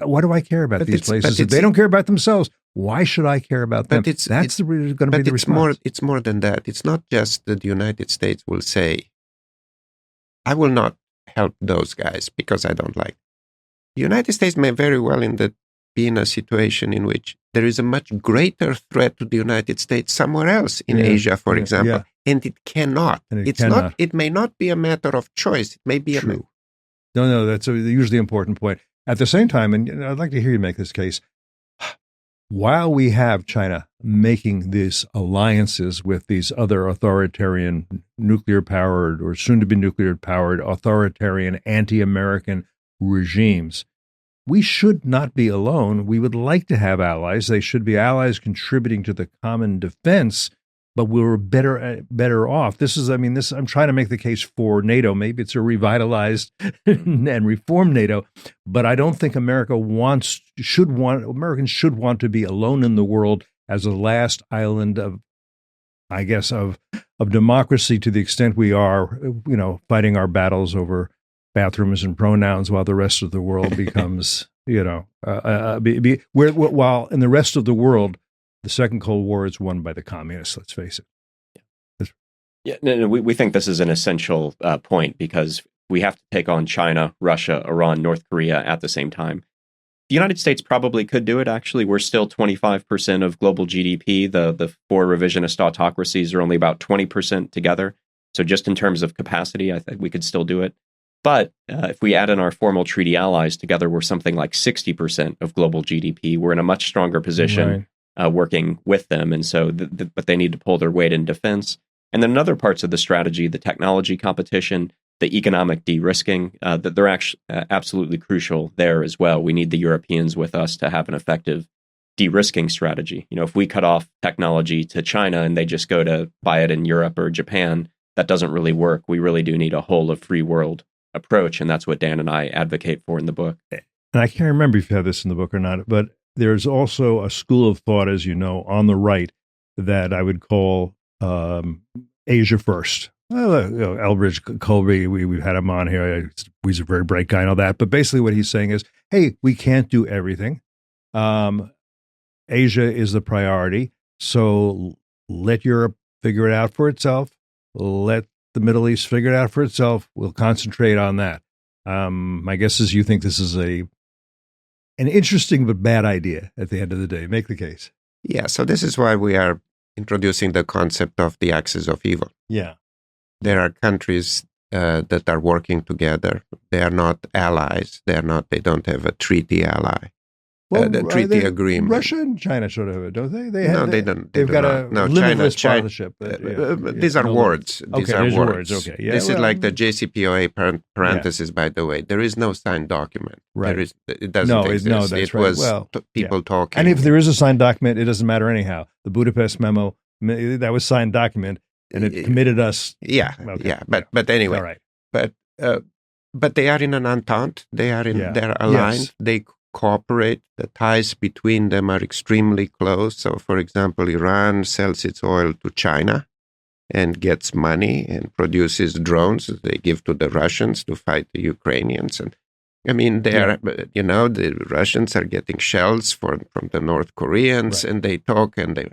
what do I care about these places? If they don't care about themselves, why should I care about them? That's going to be the response. It's more than that. It's not just that the United States will say, I will not help those guys because I don't like them. The United States may very well be in a situation in which there is a much greater threat to the United States somewhere else in Asia, for example, and it cannot. Not. It may not be a matter of choice. It may be true. No, that's usually important point. At the same time, and I'd like to hear you make this case, while we have China making these alliances with these other authoritarian, nuclear-powered or soon-to-be nuclear-powered authoritarian anti-American regimes, we should not be alone. We would like to have allies. They should be allies contributing to the common defense, but we're better off. I'm trying to make the case for NATO. Maybe it's a revitalized and reformed NATO, but I don't think Americans should want to be alone in the world as a last island of democracy, to the extent we are, fighting our battles over bathrooms and pronouns while the rest of the world becomes, while in the rest of the world, the second Cold War is won by the communists, let's face it. We think this is an essential point because we have to take on China, Russia, Iran, North Korea at the same time. The United States probably could do it, actually. We're still 25% of global GDP. The 4 revisionist autocracies are only about 20% together. So just in terms of capacity, I think we could still do it. But if we add in our formal treaty allies together, we're something like 60% of global GDP. We're in a much stronger position working with them. And so, but they need to pull their weight in defense. And then in other parts of the strategy, the technology competition, the economic de-risking, that they're actually absolutely crucial there as well. We need the Europeans with us to have an effective de-risking strategy. If we cut off technology to China and they just go to buy it in Europe or Japan, that doesn't really work. We really do need a whole of free world approach, and that's what Dan and I advocate for in the book. And I can't remember if you have this in the book or not, but there's also a school of thought, as you know, on the right that I would call Asia first. Elbridge Colby, we've had him on here. He's a very bright guy and all that. But basically what he's saying is, hey, we can't do everything. Asia is the priority. So let Europe figure it out for itself. Let the Middle East figure it out for itself. We'll concentrate on that. My guess is you think this is an interesting but bad idea at the end of the day. Make the case. Yeah, so this is why we are introducing the concept of the axis of evil. Yeah. There are countries that are working together. They are not allies. They don't have a treaty ally. The treaty agreement. Russia and China sort of have it, don't they? They don't. They've got a limitless partnership. These are words. These are words. Okay. Yeah, this is like the JCPOA parenthesis, by the way. There is no signed document. Right. It doesn't exist. No, that's it was people talking. And if there is a signed document, it doesn't matter anyhow. The Budapest memo, that was signed document, and it committed us. Yeah, But anyway. All right. But they are in an entente. They're aligned. Yes. They cooperate. The ties between them are extremely close. So, for example, Iran sells its oil to China and gets money and produces drones that they give to the Russians to fight the Ukrainians. And I mean, the Russians are getting shells from the North Koreans, and they talk and they.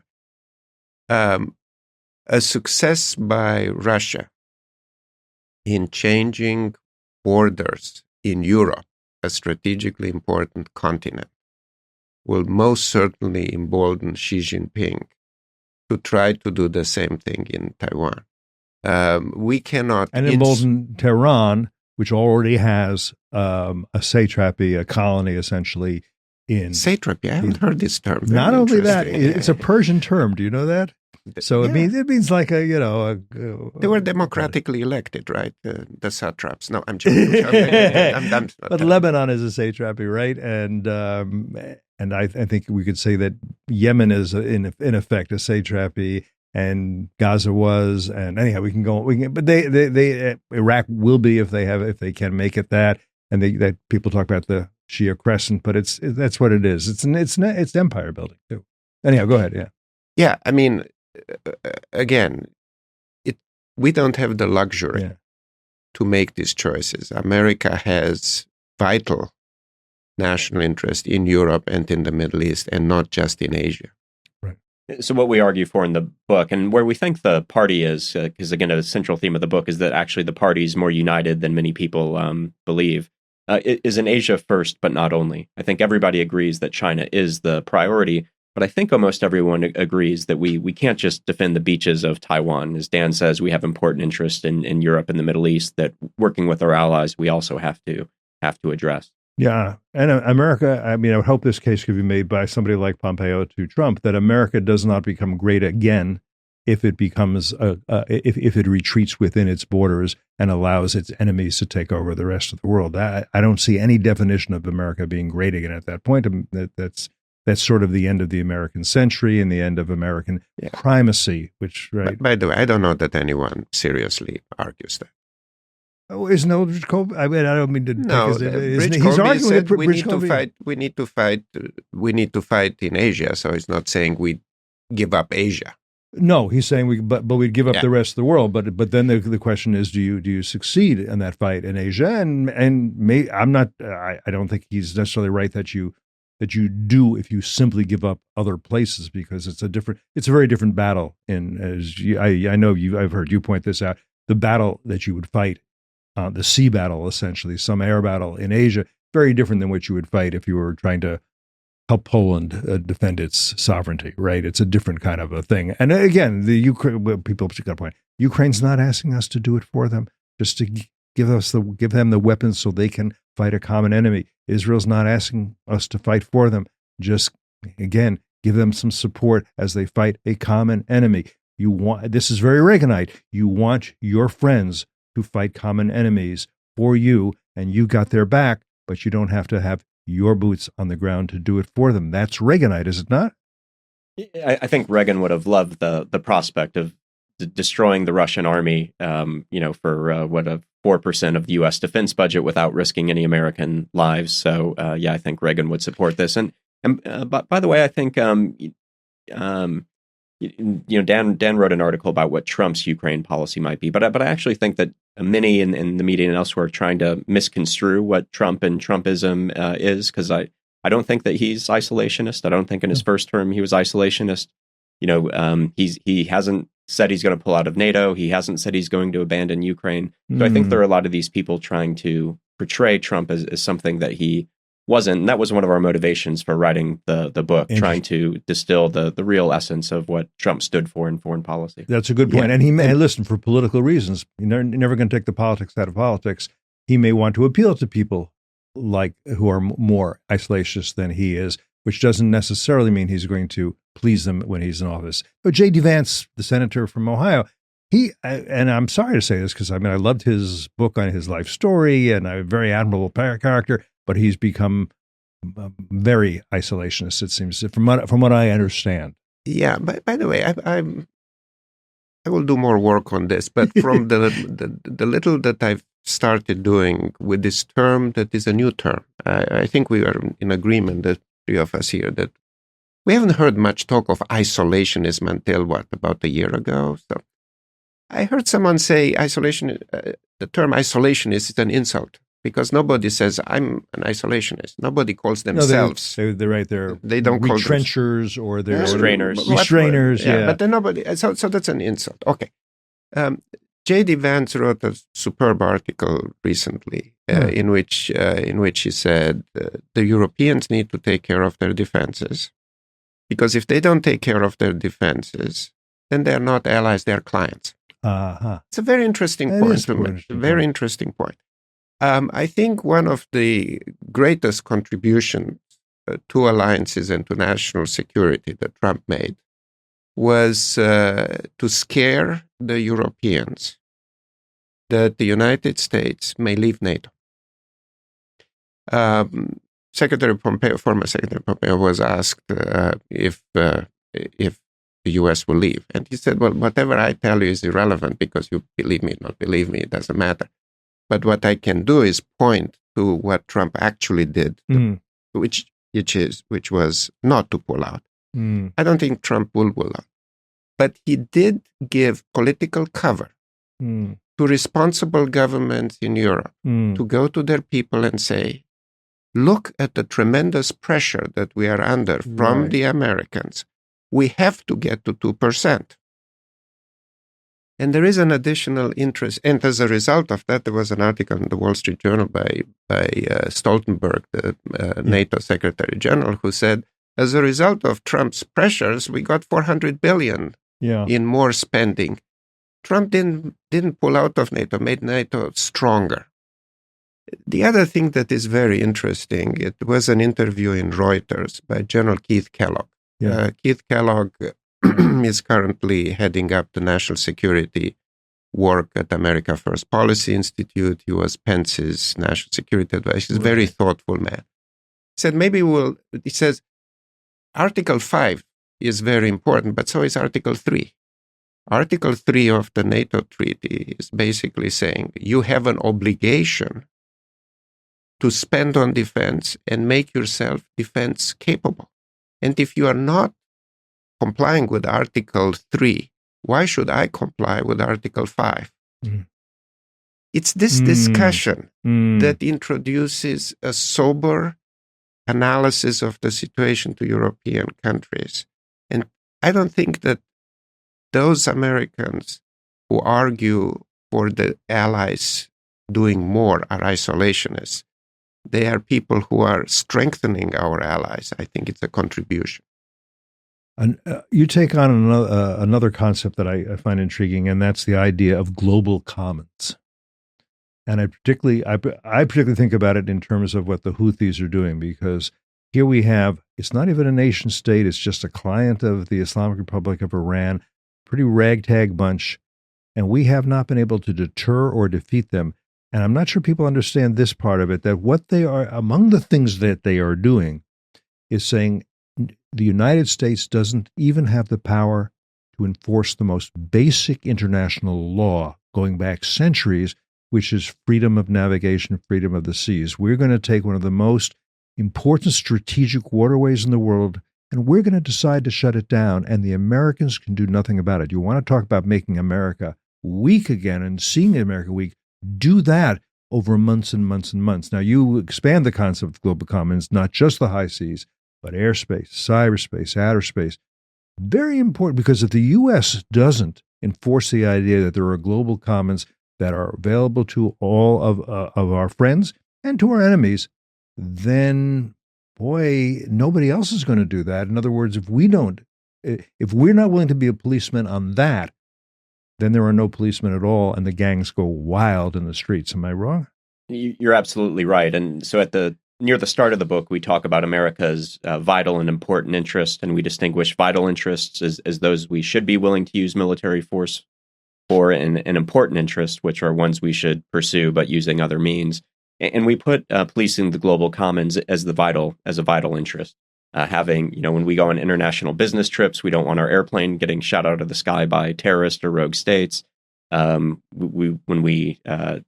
A success by Russia in changing borders in Europe, a strategically important continent, will most certainly embolden Xi Jinping to try to do the same thing in Taiwan. We cannot... And embolden Tehran, which already has a satrapy, a colony, essentially, in... Satrapy? I haven't heard this term. Not only that, it's a Persian term. Do you know that? So yeah. it means like they were democratically elected, right? The satraps. No, I'm joking. But Lebanon is a satrapy, right? And I think we could say that Yemen is in effect a satrapy, and Gaza was, and anyhow we can go. But they Iraq will be if they can make it that, and that people talk about the Shia Crescent, but that's what it is. It's empire building too. Anyhow, go ahead. Yeah. Yeah, I mean. Again, we don't have the luxury to make these choices. America has vital national interest in Europe and in the Middle East, and not just in Asia. Right. So what we argue for in the book, and where we think the party is, because again, a central theme of the book is that actually the party is more united than many people believe, is in Asia first, but not only. I think everybody agrees that China is the priority. But I think almost everyone agrees that we can't just defend the beaches of Taiwan. As Dan says, we have important interests in Europe and the Middle East that working with our allies, we also have to address. Yeah. And America, I mean, I would hope this case could be made by somebody like Pompeo to Trump, that America does not become great again if it becomes, if it retreats within its borders and allows its enemies to take over the rest of the world. I don't see any definition of America being great again at that point. That's sort of the end of the American century and the end of American primacy, which, right? By the way, I don't know that anyone seriously argues that. Oh, isn't Rich Colby? I mean, I don't mean to. No, Rich Colby said we need to fight. We need to fight. We need to fight in Asia. So he's not saying we give up Asia. No, he's saying but we'd give up the rest of the world. But then the question is, do you succeed in that fight in Asia? And I don't think he's necessarily right that you do if you simply give up other places, because it's a very different battle. I know I've heard you point this out. The battle that you would fight, the sea battle, essentially, some air battle in Asia, very different than what you would fight if you were trying to help Poland defend its sovereignty. Right? It's a different kind of a thing. And again, the Ukraine people got a point. Ukraine's not asking us to do it for them, just to give them the weapons so they can fight a common enemy. Israel's not asking us to fight for them. Just, again, give them some support as they fight a common enemy. This is very Reaganite. You want your friends to fight common enemies for you, and you got their back, but you don't have to have your boots on the ground to do it for them. That's Reaganite, is it not? I think Reagan would have loved the prospect of destroying the Russian army, for 4% of the U.S. defense budget without risking any American lives. So, I think Reagan would support this. And by the way, I think, Dan wrote an article about what Trump's Ukraine policy might be. But I actually think that many in the media and elsewhere are trying to misconstrue what Trump and Trumpism is, because I don't think that he's isolationist. I don't think in his first term he was isolationist. He hasn't said he's going to pull out of NATO. He hasn't said he's going to abandon Ukraine. So I think there are a lot of these people trying to portray Trump as something that he wasn't. And that was one of our motivations for writing the book, trying to distill the real essence of what Trump stood for in foreign policy. That's a good point. And he may, listen, for political reasons, you're never going to take the politics out of politics. He may want to appeal to people who are more isolationist than he is, which doesn't necessarily mean he's going to please them when he's in office. But J.D. Vance, the senator from Ohio, and I'm sorry to say this because I loved his book on his life story and a very admirable character, but he's become very isolationist, it seems, from what I understand. Yeah, by the way, I will do more work on this, but from the little that I've started doing with this term, that is a new term. I think we are in agreement, the three of us here, that we haven't heard much talk of isolationism until about a year ago. So I heard someone say the term isolationist is an insult, because nobody says I'm an isolationist. Nobody calls themselves. No, they're right there. They don't call retrenchers or they're restrainers. Restrainers, yeah. But then nobody. So that's an insult. Okay. J.D. Vance wrote a superb article recently in which he said the Europeans need to take care of their defenses, because if they don't take care of their defenses, then they're not allies, they're clients. It's a very interesting point to make. Very interesting point. I think one of the greatest contributions to alliances and to national security that Trump made was to scare the Europeans that the United States may leave NATO. Secretary Pompeo, former Secretary Pompeo, was asked if the U.S. will leave, and he said, "Well, whatever I tell you is irrelevant because you believe me, not believe me, it doesn't matter. But what I can do is point to what Trump actually did, which was not to pull out. I don't think Trump will pull out, but he did give political cover to responsible governments in Europe to go to their people and say, look at the tremendous pressure that we are under from the Americans. We have to get to 2%. And there is an additional interest. And as a result of that, there was an article in the Wall Street Journal by Stoltenberg, the NATO Secretary General, who said, as a result of Trump's pressures, we got $400 billion in more spending. Trump didn't pull out of NATO, made NATO stronger. The other thing that is very interesting, it was an interview in Reuters by General Keith Kellogg. Keith Kellogg is currently heading up the national security work at America First Policy Institute. He was Pence's national security advisor. He's a very thoughtful man. He said, he says, Article 5 is very important, but so is Article 3. Article 3 of the NATO treaty is basically saying you have an obligation to spend on defense and make yourself defense capable. And if you are not complying with Article 3, why should I comply with Article 5? It's this discussion that introduces a sober analysis of the situation to European countries. And I don't think that those Americans who argue for the allies doing more are isolationists. They are people who are strengthening our allies. I think it's a contribution. And you take on another concept that I find intriguing, and that's the idea of global commons. And I particularly think about it in terms of what the Houthis are doing, because here we have, it's not even a nation state, it's just a client of the Islamic Republic of Iran, pretty ragtag bunch, and we have not been able to deter or defeat them. And I'm not sure people understand this part of it, that what they are, among the things that they are doing, is saying the United States doesn't even have the power to enforce the most basic international law going back centuries, which is freedom of navigation, freedom of the seas. We're going to take one of the most important strategic waterways in the world, and we're going to decide to shut it down, and the Americans can do nothing about it. You want to talk about making America weak again and seeing America weak, do that over months and months and months. Now, you expand the concept of global commons, not just the high seas, but airspace, cyberspace, outer space. Very important, because if the U.S. doesn't enforce the idea that there are global commons that are available to all of our friends and to our enemies, then, boy, nobody else is going to do that. In other words, if we're not willing to be a policeman on that, then there are no policemen at all, and the gangs go wild in the streets. Am I wrong? You're absolutely right. And so near the start of the book, we talk about America's vital and important interests, and we distinguish vital interests as those we should be willing to use military force for, and important interests, which are ones we should pursue, but using other means. And we put policing the global commons as a vital interest. When we go on international business trips, we don't want our airplane getting shot out of the sky by terrorists or rogue states. When we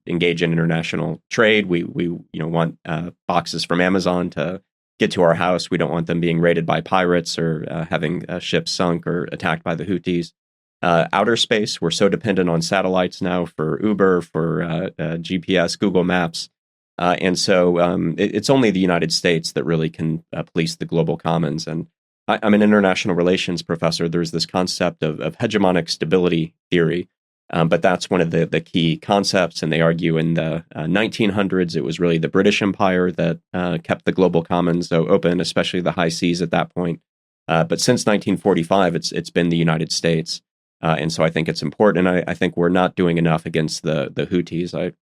engage in international trade, we want boxes from Amazon to get to our house. We don't want them being raided by pirates or having ships sunk or attacked by the Houthis. Outer space, we're so dependent on satellites now for Uber, for GPS, Google Maps. And so it's only the United States that really can police the global commons. And I'm an international relations professor. There's this concept of hegemonic stability theory, but that's one of the key concepts. And they argue in the 1900s, it was really the British Empire that kept the global commons open, especially the high seas at that point. But since 1945, it's been the United States. And so I think it's important. And I think we're not doing enough against the Houthis.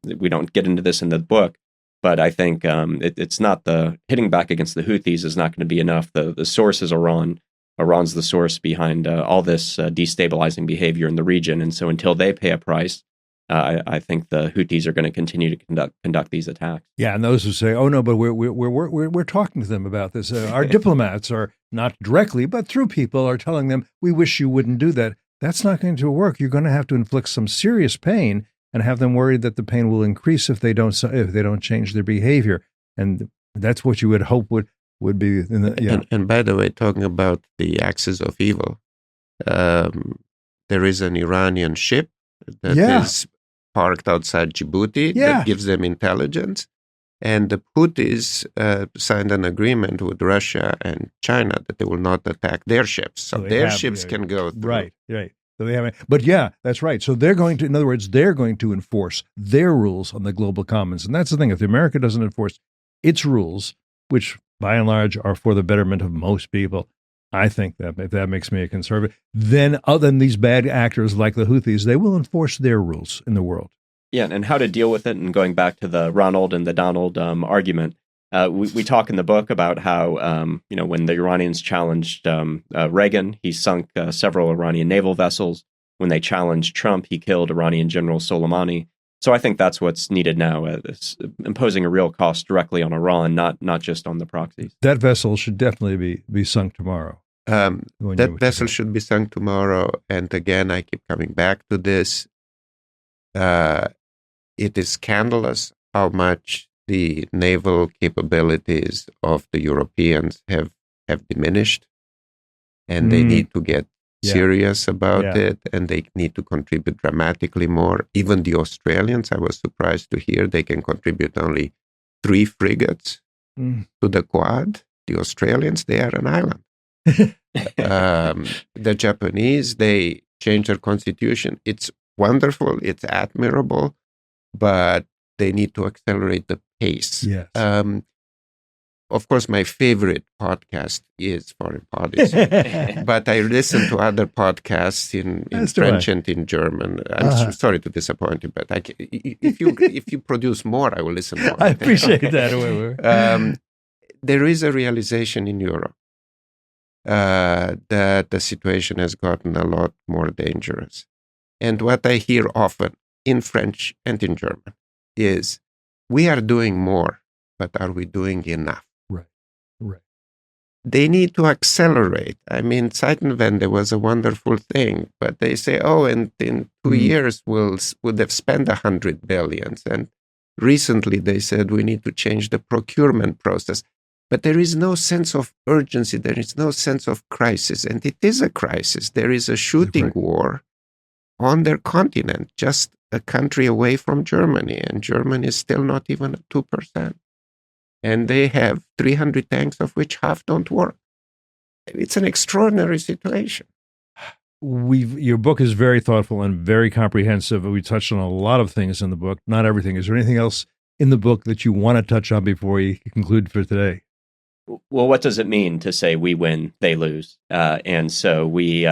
We don't get into this in the book, but I think it's not the hitting back against the Houthis is not going to be enough. The source is Iran. Iran's the source behind all this destabilizing behavior in the region. And so until they pay a price, I think the Houthis are going to continue to conduct these attacks. Yeah, and those who say, "Oh no, but we're talking to them about this." Our diplomats are not directly, but through people, are telling them, "We wish you wouldn't do that." That's not going to work. You're going to have to inflict some serious pain and have them worried that the pain will increase if they don't change their behavior. And that's what you would hope would be. And by the way, talking about the axis of evil, there is an Iranian ship that is parked outside Djibouti that gives them intelligence. And the Houthis signed an agreement with Russia and China that they will not attack their ships. So their ships can go through. Right. So they haven't. But that's right. So they're going to, in other words, they're going to enforce their rules on the global commons. And that's the thing. If America doesn't enforce its rules, which by and large are for the betterment of most people, I think that if that makes me a conservative, then other than these bad actors like the Houthis, they will enforce their rules in the world. Yeah, and how to deal with it, and going back to the Ronald and the Donald argument, we talk in the book about how, when the Iranians challenged Reagan, he sunk several Iranian naval vessels. When they challenged Trump, he killed Iranian General Soleimani. So I think that's what's needed now, imposing a real cost directly on Iran, not just on the proxies. That vessel should definitely be sunk tomorrow. That vessel should be sunk tomorrow. And again, I keep coming back to this. It is scandalous how much the naval capabilities of the Europeans have diminished, and they need to get serious about it, and they need to contribute dramatically more. Even the Australians, I was surprised to hear they can contribute only 3 frigates to the Quad. The Australians, they are an island. The Japanese, they changed their constitution. It's wonderful, it's admirable, but they need to accelerate the pace. Yes. Of course, my favorite podcast is Foreign Policy, but I listen to other podcasts in French and in German. I'm sorry to disappoint you, but if you produce more, I will listen more. I appreciate that. There is a realization in Europe that the situation has gotten a lot more dangerous. And what I hear often in French and in German is, we are doing more, but are we doing enough? Right. They need to accelerate. I mean, Zeitenwende was a wonderful thing, but they say, and in 2 years would have spent 100 billion. And recently they said we need to change the procurement process. But there is no sense of urgency. There is no sense of crisis. And it is a crisis. There is a shooting war on their continent, just a country away from Germany. And Germany is still not even at 2%. And they have 300 tanks, of which half don't work. It's an extraordinary situation. Your book is very thoughtful and very comprehensive. We touched on a lot of things in the book, not everything. Is there anything else in the book that you want to touch on before we conclude for today? Well, what does it mean to say we win, they lose? And so we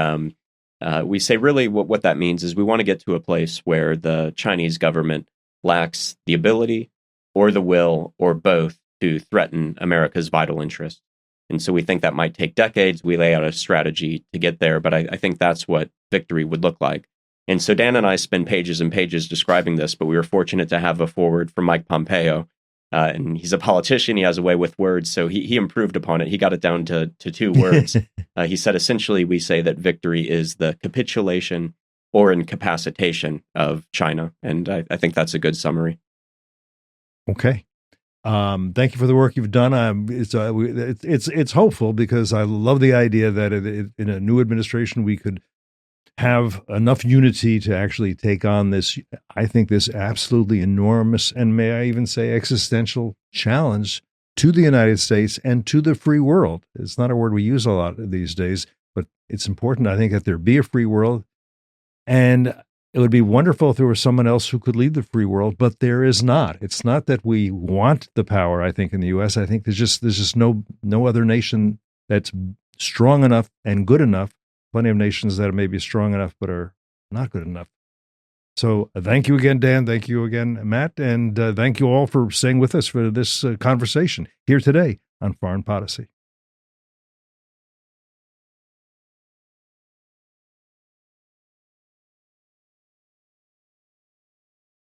say really what that means is we want to get to a place where the Chinese government lacks the ability or the will or both to threaten America's vital interests. And so we think that might take decades. We lay out a strategy to get there, but I think that's what victory would look like. And so Dan and I spend pages and pages describing this, but we were fortunate to have a foreword from Mike Pompeo. And he's a politician. He has a way with words. So he improved upon it. He got it down to 2 words. He said, essentially, we say that victory is the capitulation or incapacitation of China. And I think that's a good summary. Okay. Thank you for the work you've done. It's hopeful because I love the idea that in a new administration we could have enough unity to actually take on this, I think, this absolutely enormous and may I even say existential challenge to the United States and to the free world. It's not a word we use a lot these days, but it's important, I think, that there be a free world. And it would be wonderful if there was someone else who could lead the free world, but there is not. It's not that we want the power, I think, in the U.S. I think there's just no other nation that's strong enough and good enough plenty of nations that are maybe strong enough but are not good enough. So thank you again, Dan. Thank you again, Matt. And thank you all for staying with us for this conversation here today on Foreign Policy.